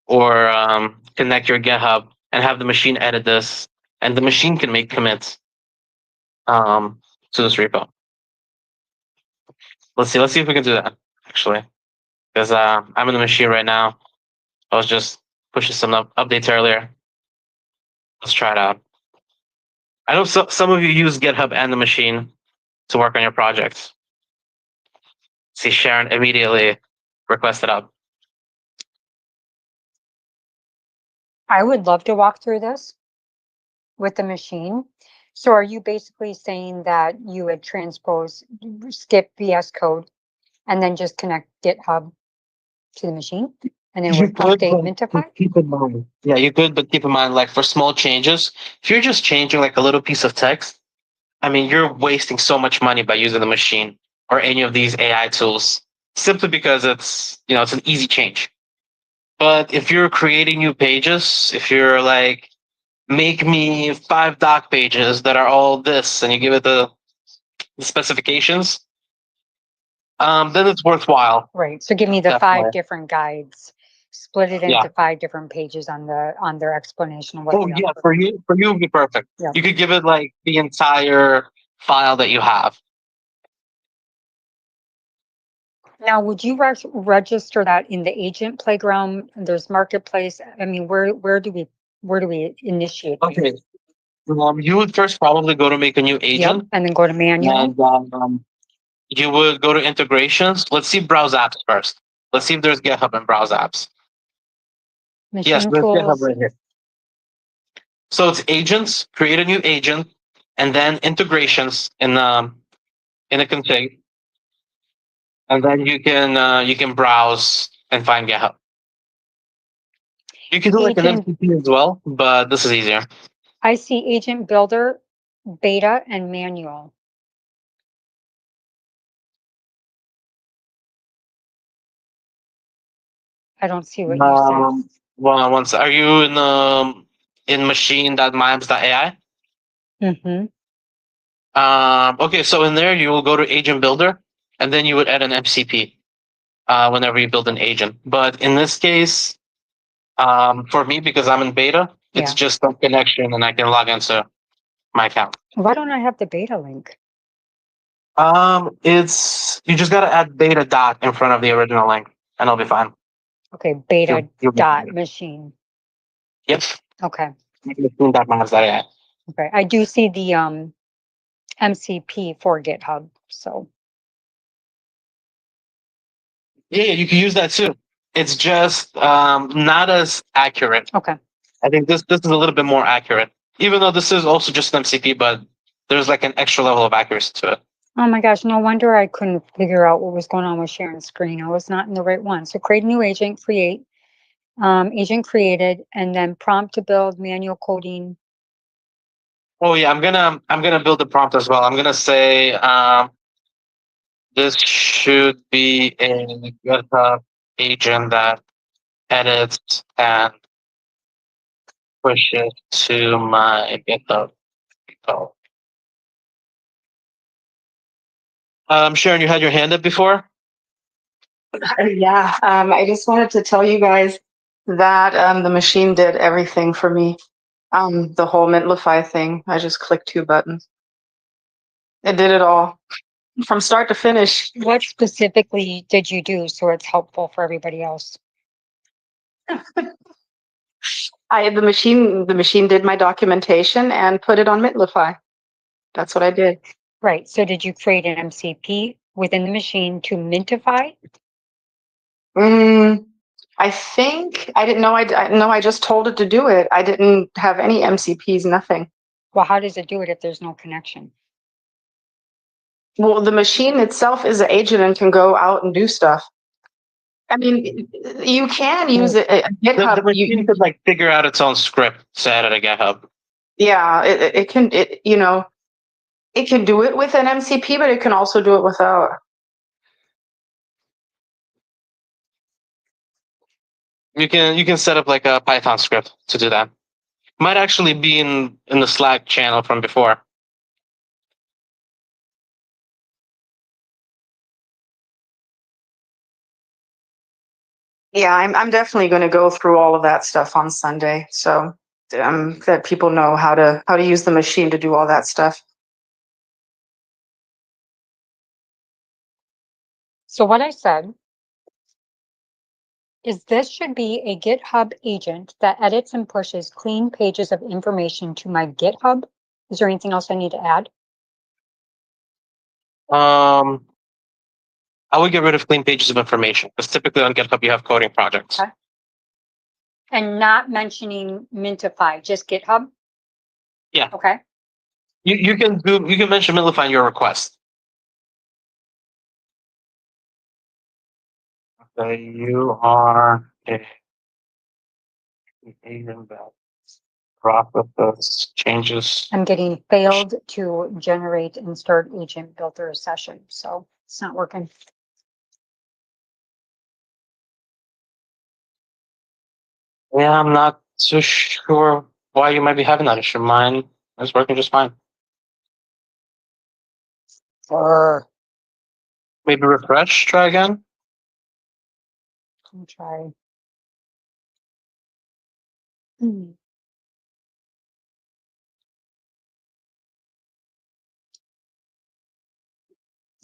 Speaker 1: or connect your GitHub and have the machine edit this, and the machine can make commits to this repo. Let's see if we can do that actually, because I'm in the machine right now. I was just pushing some updates earlier. Let's try it out. I know some of you use GitHub and the machine to work on your projects. See, Sharon immediately requested up.
Speaker 5: I would love to walk through this with the machine. So are you basically saying that you would skip VS Code and then just connect GitHub to the machine? And then
Speaker 1: You
Speaker 5: would
Speaker 1: could,
Speaker 5: update
Speaker 1: but
Speaker 5: Mintify?
Speaker 1: keep in mind. Yeah, you could, but keep in mind, like for small changes, if you're just changing like a little piece of text, I mean, you're wasting so much money by using the machine or any of these AI tools simply because it's an easy change. But if you're creating new pages, if you're like, make me 5 doc pages that are all this, and you give it the specifications, then it's worthwhile.
Speaker 5: Right. So give me the
Speaker 1: Definitely.
Speaker 5: 5 different guides, split it
Speaker 1: Yeah.
Speaker 5: into 5 different pages on their explanation of what
Speaker 1: Oh
Speaker 5: they
Speaker 1: yeah,
Speaker 5: offer.
Speaker 1: for you it would be perfect.
Speaker 5: Yeah.
Speaker 1: You could give it like the entire file that you have.
Speaker 5: Now, would you register that in the agent playground? There's marketplace. I mean, where do we initiate these?
Speaker 1: Okay. You would first probably go to make a new
Speaker 5: Yep.
Speaker 1: agent,
Speaker 5: And then go to manual.
Speaker 1: and you would go to integrations. Let's see browse apps first. Let's see if there's GitHub and browse apps. Yes,
Speaker 5: Machine
Speaker 1: there's GitHub
Speaker 5: tools.
Speaker 1: right here. So it's agents. Create a new agent, and then integrations in a config, and then you can browse and find GitHub. You can do like an
Speaker 5: Agent-
Speaker 1: MCP as well, but this is easier.
Speaker 5: I see agent builder, beta, and manual. I don't see what you
Speaker 1: Well, once are you in machine.mimes.ai?
Speaker 5: said. Mm-hmm.
Speaker 1: Okay, so in there you will go to agent builder, and then you would add an MCP whenever you build an agent. But in this case, for me, because I'm in beta, it's
Speaker 5: Yeah.
Speaker 1: just a connection, and I can log into my account.
Speaker 5: Why don't I have the beta link?
Speaker 1: It's you just gotta add beta dot in front of the original link, and it'll be fine.
Speaker 5: Okay, beta
Speaker 1: You'll be
Speaker 5: dot
Speaker 1: fine.
Speaker 5: machine.
Speaker 1: Yep.
Speaker 5: Okay.
Speaker 1: Machine.mimes.ai.
Speaker 5: Okay. I do see the MCP for GitHub. So
Speaker 1: Yeah, you can use that too. It's just not as accurate.
Speaker 5: okay.
Speaker 1: I think this is a little bit more accurate, even though this is also just an MCP, but there's like an extra level of accuracy to it.
Speaker 5: Oh my gosh, no wonder I couldn't figure out what was going on with Sharon's screen. I was not in the right one. So create a new agent, create, agent created, and then prompt to build manual coding.
Speaker 1: Oh yeah, I'm gonna build the prompt as well. I'm gonna say this should be a GitHub agent that edits and pushes to my GitHub repo. Sharon, you had your hand up before?
Speaker 6: Yeah, I just wanted to tell you guys that the machine did everything for me. The whole Mintlify thing, I just clicked 2 buttons. It did it all from start to finish.
Speaker 5: What specifically did you do so it's helpful for everybody else?
Speaker 6: The machine did my documentation and put it on Mintlify. That's what I did.
Speaker 5: Right. So did you create an MCP within the machine to Mintify?
Speaker 6: I think I didn't know. I just told it to do it. I didn't have any MCPs, nothing.
Speaker 5: Well, how does it do it if there's no connection?
Speaker 6: Well, the machine itself is an agent and can go out and do stuff. I mean, you can use it. GitHub.
Speaker 1: The machine could like figure out its own script to add it to GitHub.
Speaker 6: Yeah, it can. It can do it with an MCP, but it can also do it without.
Speaker 1: You can set up like a Python script to do that. Might actually be in the Slack channel from before.
Speaker 6: Yeah, I'm definitely going to go through all of that stuff on Sunday, so that people know how to use the machine to do all that stuff.
Speaker 5: So what I said is this should be a GitHub agent that edits and pushes clean pages of information to my GitHub. Is there anything else I need to add?
Speaker 1: I would get rid of clean pages of information because typically on GitHub you have coding projects.
Speaker 5: Okay. And not mentioning Mintify, just GitHub?
Speaker 1: Yeah.
Speaker 5: Okay.
Speaker 1: You can mention Mintify in your request. Okay, you are Okay. Agent that processes changes.
Speaker 5: I'm getting failed to generate and start agent builder session, so it's not working.
Speaker 1: Yeah, I'm not too sure why you might be having that issue. Mine is working just fine. Maybe refresh, try again.
Speaker 5: I'll try. Hmm.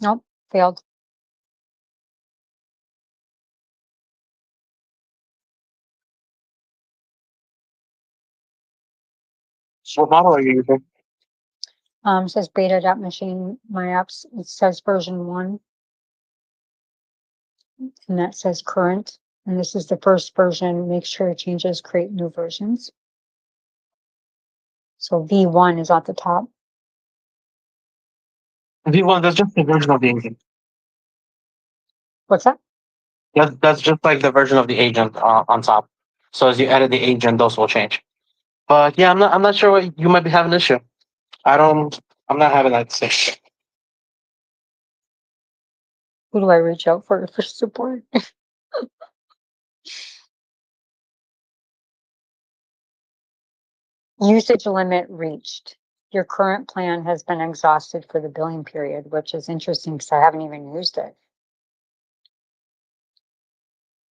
Speaker 5: Nope, failed.
Speaker 1: What model are you using?
Speaker 5: It says beta.machine, my apps, it says version 1. And that says current. And this is the first version. Make sure changes, create new versions. So V1 is at the top.
Speaker 1: V1, that's just the version of the agent.
Speaker 5: What's that?
Speaker 1: That's just like the version of the agent on top. So as you edit the agent, those will change. But yeah, I'm not sure what you might be having an issue. I'm not having that issue.
Speaker 5: Who do I reach out for support? Usage limit reached. Your current plan has been exhausted for the billing period, which is interesting because I haven't even used it.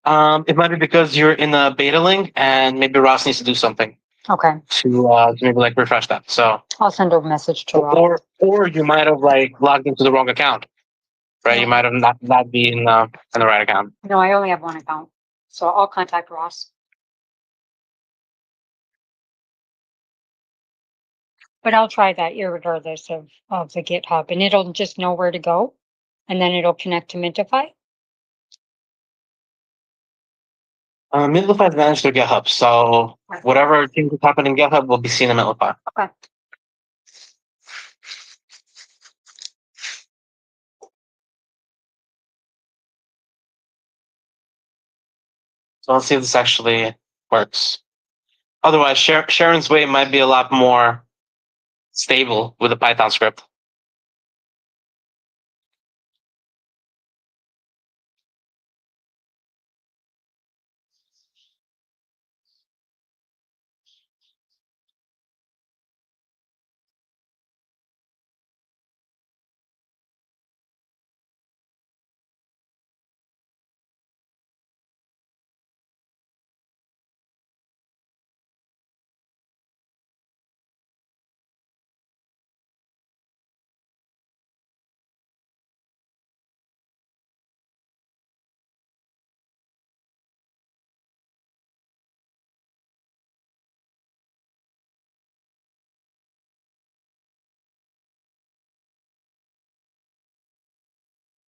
Speaker 1: It might be because you're in a beta link and maybe Ross needs to do something
Speaker 5: Okay,
Speaker 1: to maybe like refresh that. So
Speaker 5: I'll send a message to Rob.
Speaker 1: or you might have like logged into the wrong account, right? You might have not be in the right account.
Speaker 5: No, I only have one account, so I'll contact Ross. But I'll try that irregardless of the GitHub, and it'll just know where to go, and then it'll connect to Mintify.
Speaker 1: Mitlify is managed through GitHub, so whatever changes happen in GitHub will be seen in Mitlify.
Speaker 5: Okay.
Speaker 1: So let's see if this actually works. Otherwise, Sharon's way might be a lot more stable with a Python script.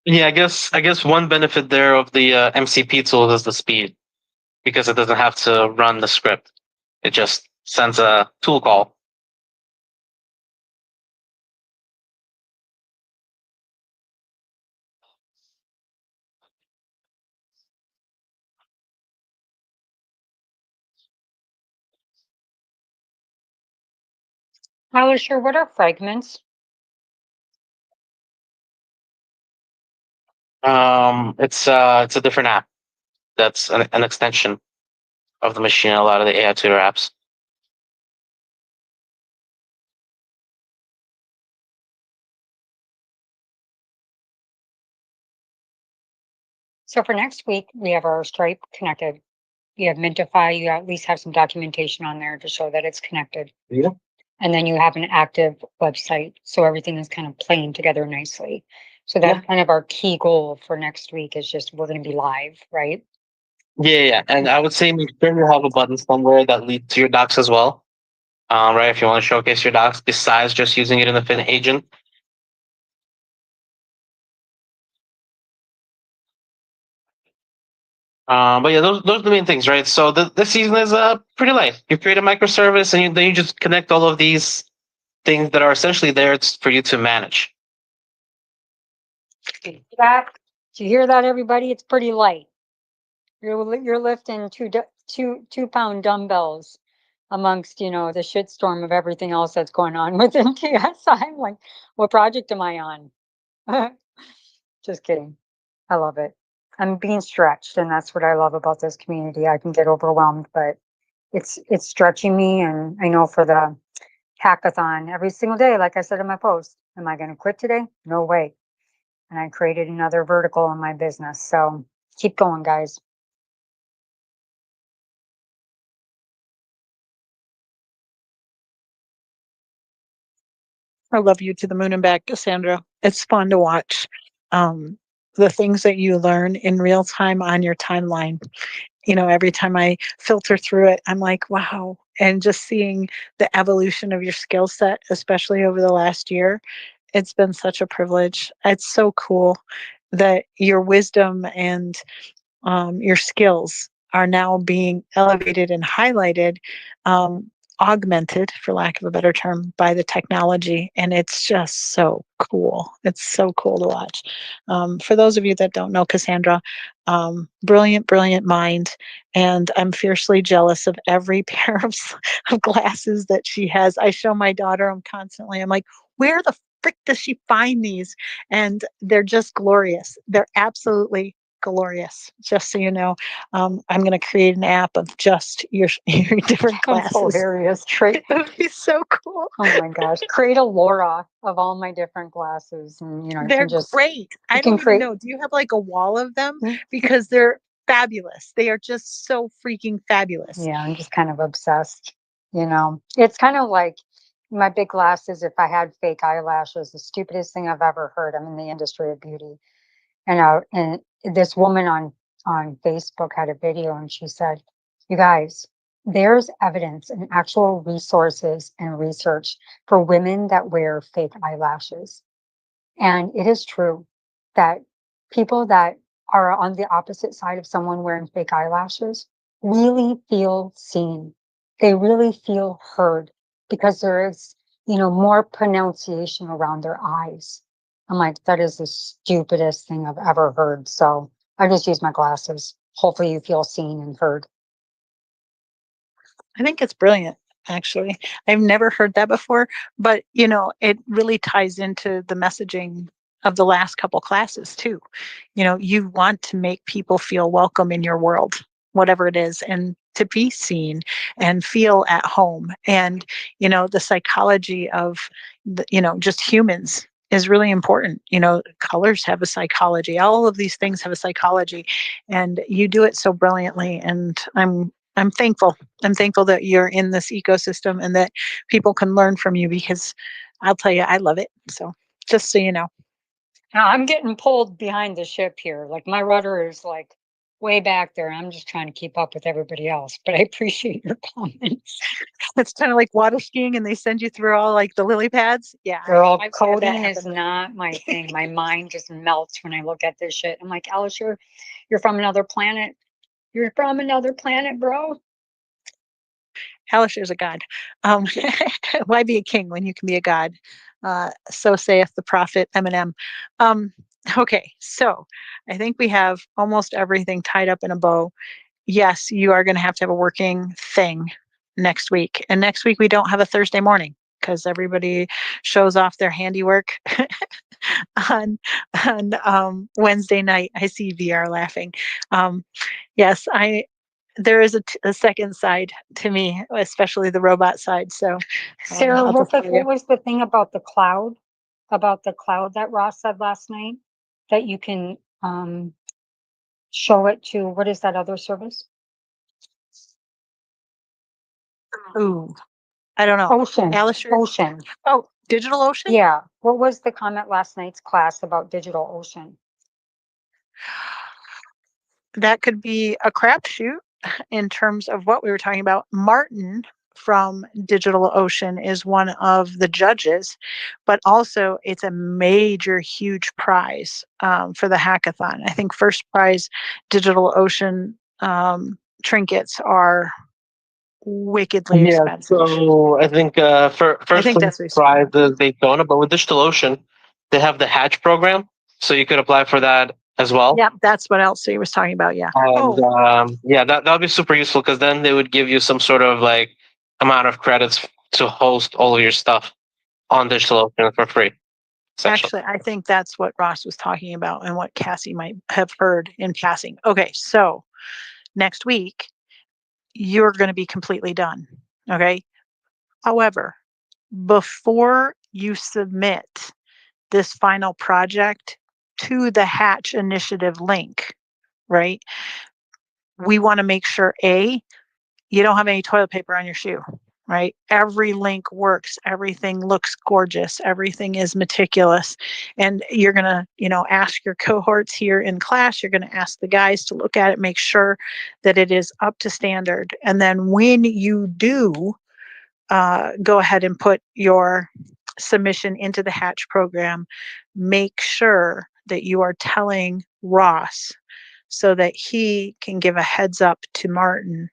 Speaker 1: Yeah, I guess one benefit there of the MCP tool is the speed, because it doesn't have to run the script. It just sends a tool call.
Speaker 5: I was sure, what are fragments?
Speaker 1: It's a different app. That's an extension of the machine. A lot of the AI tutor apps.
Speaker 5: So for next week, we have our Stripe connected. You have Mintify, you at least have some documentation on there to show that it's connected.
Speaker 1: Yeah.
Speaker 5: And then you have an active website, so everything is kind of playing together nicely. So that's kind of our key goal for next week is just we're going to be live, right?
Speaker 1: Yeah. And I would say make sure you have a button somewhere that leads to your docs as well. Right, if you want to showcase your docs besides just using it in the Fin agent. But yeah, those are the main things, right? So this season is pretty light. You create a microservice and then you just connect all of these things that are essentially there for you to manage.
Speaker 5: Did you hear that, everybody? It's pretty light. You're lifting 2 pound dumbbells amongst, the shitstorm of everything else that's going on within TSI. I'm like, what project am I on? Just kidding. I love it. I'm being stretched, and that's what I love about this community. I can get overwhelmed, but it's stretching me, and I know for the hackathon every single day, like I said in my post, am I going to quit today? No way. And I created another vertical in my business. So keep going, guys.
Speaker 2: I love you to the moon and back, Cassandra. It's fun to watch the things that you learn in real time on your timeline. Every time I filter through it, I'm like, wow. And just seeing the evolution of your skill set, especially over the last year, it's been such a privilege. It's so cool that your wisdom and your skills are now being elevated and highlighted, augmented, for lack of a better term, by the technology. And it's just so cool. It's so cool to watch. For those of you that don't know Cassandra, brilliant, brilliant mind. And I'm fiercely jealous of every pair of glasses that she has. I show my daughter them constantly. I'm like, where the frick does she find these? And they're just glorious. They're absolutely glorious. Just so you know, I'm going to create an app of just your different
Speaker 5: That's
Speaker 2: classes.
Speaker 5: hilarious.
Speaker 2: It would be so cool.
Speaker 5: Oh my gosh. Create a Laura of all my different glasses. And, you
Speaker 2: They're
Speaker 5: can just,
Speaker 2: great. I
Speaker 5: can
Speaker 2: don't even
Speaker 5: create-
Speaker 2: know. Do you have like a wall of them?
Speaker 5: Mm.
Speaker 2: Because they're fabulous. They are just so freaking fabulous.
Speaker 5: yeah, I'm just kind of obsessed. It's kind of like my big glasses. If I had fake eyelashes, the stupidest thing I've ever heard. I'm in the industry of beauty. And this woman on Facebook had a video, and she said, you guys, there's evidence and actual resources and research for women that wear fake eyelashes. And it is true that people that are on the opposite side of someone wearing fake eyelashes really feel seen. They really feel heard because there is, more pronunciation around their eyes. I'm like, that is the stupidest thing I've ever heard. So I just use my glasses. Hopefully you feel seen and heard.
Speaker 2: I think it's brilliant, actually. I've never heard that before, but it really ties into the messaging of the last couple classes too. You want to make people feel welcome in your world, whatever it is, and to be seen and feel at home. And the psychology of just humans is really important. Colors have a psychology. All of these things have a psychology, and you do it so brilliantly. And I'm thankful. I'm thankful that you're in this ecosystem and that people can learn from you, because I'll tell you, I love it. So just so you know.
Speaker 5: Now I'm getting pulled behind the ship here. Like my rudder is like way back there. I'm just trying to keep up with everybody else, but I appreciate your comments.
Speaker 2: It's kind of like water skiing and they send you through all like the lily pads. Yeah.
Speaker 5: Girl,
Speaker 2: I've had that
Speaker 5: coding is
Speaker 2: happen.
Speaker 5: not my thing. My mind just melts when I look at this shit. I'm like, Alice, you're from another planet. You're from another planet, bro.
Speaker 2: Hellish is a god. Why be a king when you can be a god? So saith the prophet Eminem. Okay, so I think we have almost everything tied up in a bow. Yes, you are going to have a working thing next week. And next week we don't have a Thursday morning because everybody shows off their handiwork on Wednesday night. I see VR laughing. Yes, there is a second side to me, especially the robot side. So
Speaker 5: Sarah,
Speaker 2: I'll
Speaker 5: what
Speaker 2: just tell you.
Speaker 5: was the thing about the cloud? About the cloud that Ross said last night? That you can show it to, what is that other service?
Speaker 2: Ooh, I don't know.
Speaker 5: Ocean.
Speaker 2: Alice,
Speaker 5: Ocean.
Speaker 2: oh, DigitalOcean?
Speaker 5: Yeah. What was the comment last night's class about DigitalOcean?
Speaker 2: That could be a crapshoot in terms of what we were talking about. Martin from DigitalOcean is one of the judges, but also it's a major, huge prize for the hackathon. I think first prize DigitalOcean trinkets are wickedly expensive.
Speaker 1: So I think for first
Speaker 2: think that's what he's
Speaker 1: prize is Daytona, but with DigitalOcean, they have the Hatch program, so you could apply for that as well.
Speaker 2: Yep, that's what else he was talking about. Yeah.
Speaker 1: And
Speaker 2: Oh,
Speaker 1: yeah, that would be super useful because then they would give you some sort of like amount of credits to host all of your stuff on DigitalOcean for free. Essentially.
Speaker 2: actually, I think that's what Ross was talking about and what Cassie might have heard in passing. Okay, so next week, you're going to be completely done. Okay. However, before you submit this final project to the Hatch Initiative link, right? We want to make sure you don't have any toilet paper on your shoe, right? Every link works, everything looks gorgeous, everything is meticulous. And you're going to, ask your cohorts here in class, you're going to ask the guys to look at it, make sure that it is up to standard. And then when you do go ahead and put your submission into the Hatch program, make sure that you are telling Ross so that he can give a heads up to Martin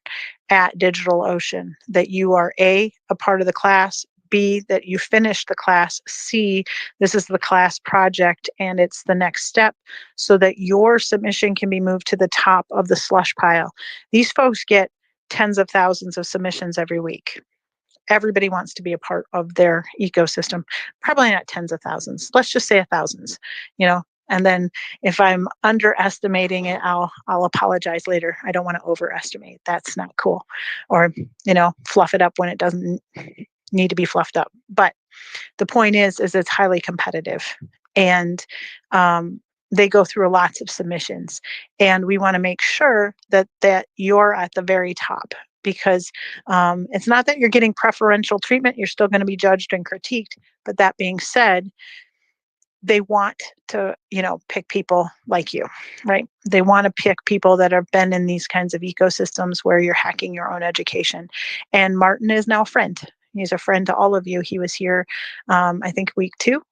Speaker 2: at DigitalOcean that you are a part of the class, B, that you finished the class, C, this is the class project and it's the next step so that your submission can be moved to the top of the slush pile. These folks get tens of thousands of submissions every week. Everybody wants to be a part of their ecosystem. Probably not tens of thousands. Let's just say thousands, and then if I'm underestimating it, I'll apologize later. I don't want to overestimate. That's not cool. Or, fluff it up when it doesn't need to be fluffed up. But the point is it's highly competitive. And they go through lots of submissions. And we want to make sure that you're at the very top. Because it's not that you're getting preferential treatment, you're still going to be judged and critiqued. But that being said, they want to, pick people like you, right? They want to pick people that have been in these kinds of ecosystems where you're hacking your own education. And Martin is now a friend. He's a friend to all of you. He was here, I think week 2,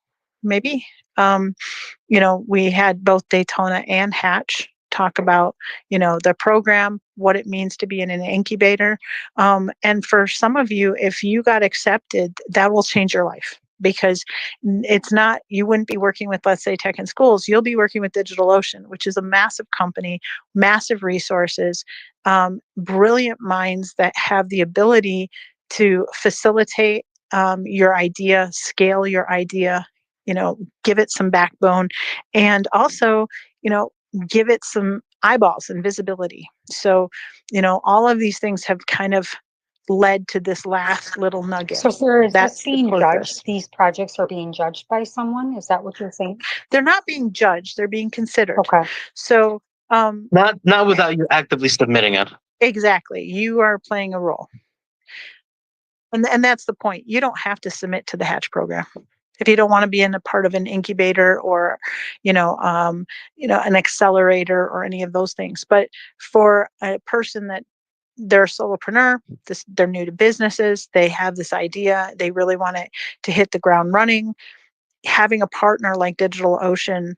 Speaker 2: maybe. We had both Daytona and Hatch talk about, the program, what it means to be in an incubator. And for some of you, if you got accepted, that will change your life. Because you wouldn't be working with, let's say, Tech in Schools, you'll be working with DigitalOcean, which is a massive company, massive resources, brilliant minds that have the ability to facilitate your idea, scale your idea, give it some backbone, and also, give it some eyeballs and visibility. So, all of these things have kind of led to this last little nugget.
Speaker 5: So sir, is
Speaker 2: That's
Speaker 5: this being
Speaker 2: the
Speaker 5: judged?
Speaker 2: purpose.
Speaker 5: These projects are being judged by someone? Is that what you're saying?
Speaker 2: They're not being judged, they're being considered.
Speaker 5: Okay.
Speaker 2: So
Speaker 1: Not without you actively submitting it.
Speaker 2: exactly, you are playing a role. And that's the point. You don't have to submit to the Hatch program. If you don't want to be in a part of an incubator or, an accelerator or any of those things. But for a person that they're a solopreneur, they're new to businesses, they have this idea, they really want it to hit the ground running. Having a partner like DigitalOcean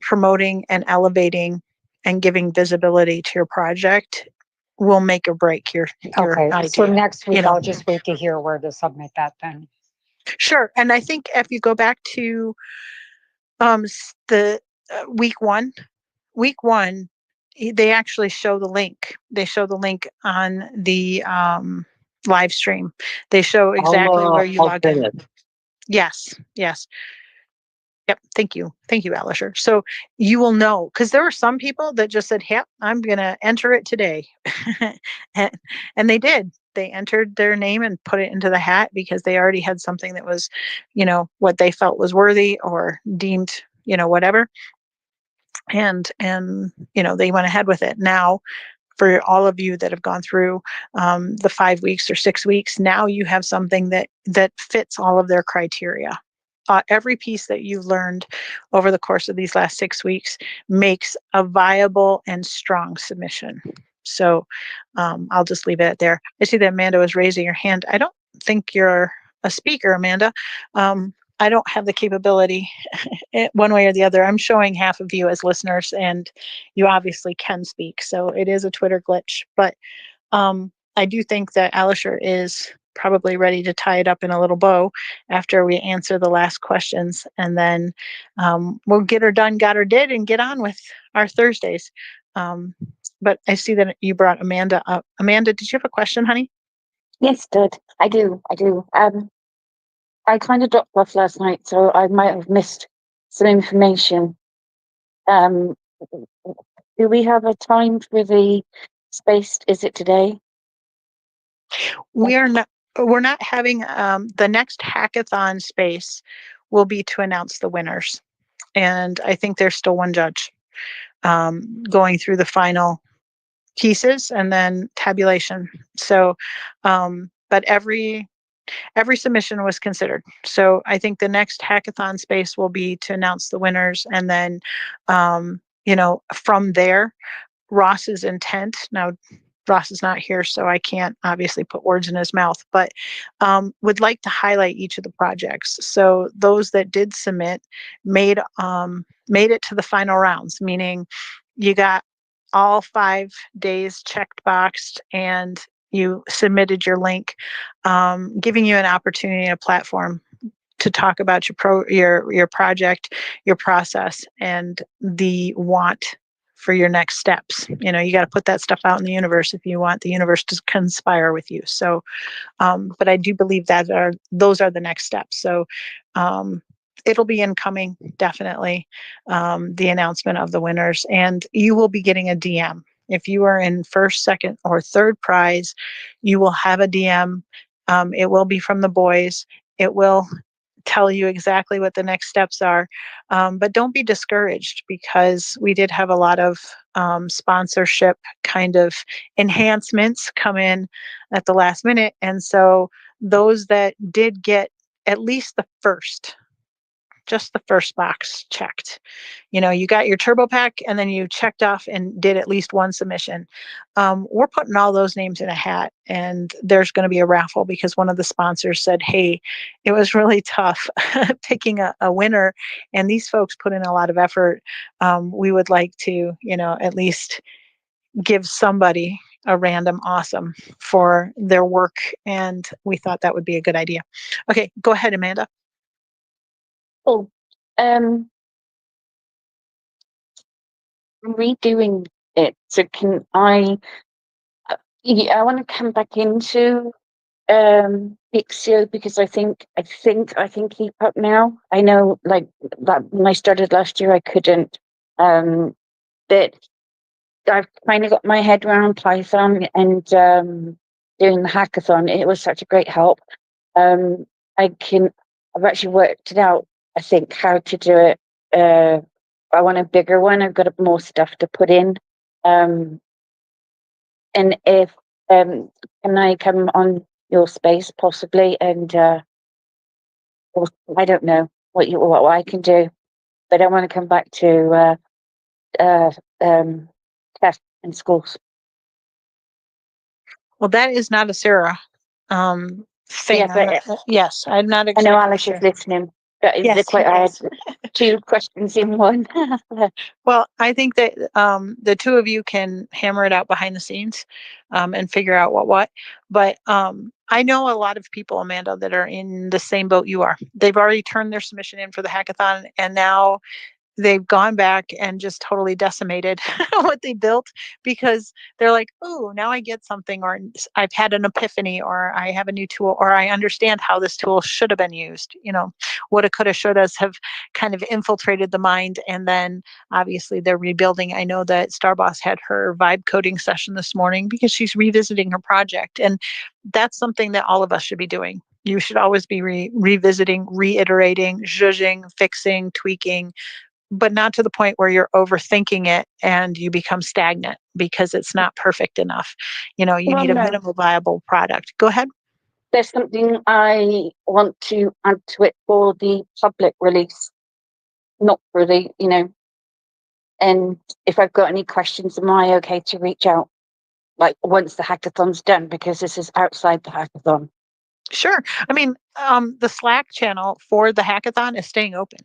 Speaker 2: promoting and elevating and giving visibility to your project will make or break your
Speaker 5: Okay.
Speaker 2: idea.
Speaker 5: So next week, I'll just wait to hear where to submit that then.
Speaker 2: Sure. And I think if you go back to the week one, they actually show the link. They show the link on the live stream. They show exactly where you log in. Yes. Yep. Thank you, Alisher. So you will know, because there were some people that just said, "Yep, I'm going to enter it today," and they did. They entered their name and put it into the hat because they already had something that was, what they felt was worthy or deemed, whatever. And they went ahead with it. Now, for all of you that have gone through the 5 weeks or 6 weeks, now you have something that fits all of their criteria. Every piece that you've learned over the course of these last 6 weeks makes a viable and strong submission. So I'll just leave it there. I see that Amanda was raising her hand. I don't think you're a speaker, Amanda. I don't have the capability one way or the other. I'm showing half of you as listeners, and you obviously can speak. So it is a Twitter glitch. But I do think that Alisher is probably ready to tie it up in a little bow after we answer the last questions. And then we'll get her done, got her did, and get on with our Thursdays. But I see that you brought Amanda up. Amanda, did you have a question, honey?
Speaker 7: Yes, Dad. I do. I do. I kind of dropped off last night, so I might have missed some information. Um, do we have a time for the space? Is it today?
Speaker 2: We're not having the next hackathon space will be to announce the winners. And I think there's still one judge going through the final pieces and then tabulation. So, but every submission was considered. So I think the next hackathon space will be to announce the winners, and then, from there, Ross's intent. Now, Ross is not here, so I can't obviously put words in his mouth, but would like to highlight each of the projects. So those that did submit made it to the final rounds, meaning you got all 5 days checked boxed and you submitted your link, giving you an opportunity and a platform to talk about your project, your process, and the want for your next steps. You got to put that stuff out in the universe if you want the universe to conspire with you. So, but I do believe that those are the next steps. So, it'll be incoming, definitely, the announcement of the winners, and you will be getting a DM. If you are in first, second, or third prize, you will have a DM. It will be from the boys. It will tell you exactly what the next steps are. But don't be discouraged, because we did have a lot of sponsorship kind of enhancements come in at the last minute. And so those that did get at least just the first box checked. You got your turbo pack and then you checked off and did at least one submission. We're putting all those names in a hat, and there's going to be a raffle, because one of the sponsors said, hey, it was really tough picking a winner, and these folks put in a lot of effort. We would like to, at least give somebody a random awesome for their work, and we thought that would be a good idea. Okay, go ahead, Amanda.
Speaker 7: Oh, I'm redoing it. So can I? I want to come back into Pixio, because I think I can keep up now. I know, like, that when I started last year, I couldn't. But I've kind of got my head around Python and doing the hackathon. It was such a great help. I've actually worked it out, I think, how to do it. I want a bigger one. I've got more stuff to put in. And if can I come on your space possibly? And or I don't know what I can do, but I want to come back to tests in schools.
Speaker 2: Well, that is not a Sarah thing.
Speaker 7: Yeah, but
Speaker 2: Yes, I'm not
Speaker 7: I
Speaker 2: exactly
Speaker 7: know Alex
Speaker 2: sure.
Speaker 7: is listening. But
Speaker 2: Yes,
Speaker 7: quite
Speaker 2: he
Speaker 7: hard.
Speaker 2: is.
Speaker 7: 2 questions in one.
Speaker 2: Well, I think that the two of you can hammer it out behind the scenes and figure out what. But I know a lot of people, Amanda, that are in the same boat you are. They've already turned their submission in for the hackathon, and now they've gone back and just totally decimated what they built, because they're like, oh, now I get something, or I've had an epiphany, or I have a new tool, or I understand how this tool should have been used. Woulda, coulda, shouldas have kind of infiltrated the mind, and then obviously they're rebuilding. I know that Starboss had her vibe coding session this morning because she's revisiting her project, and that's something that all of us should be doing. You should always be revisiting, reiterating, zhuzhing, fixing, tweaking, but not to the point where you're overthinking it and you become stagnant because it's not perfect enough. You need a minimal viable product. Go ahead.
Speaker 7: There's something I want to add to it for the public release, not for the, and if I've got any questions, am I okay to reach out, like, once the hackathon's done, because this is outside the hackathon?
Speaker 2: Sure. I mean, the Slack channel for the hackathon is staying open.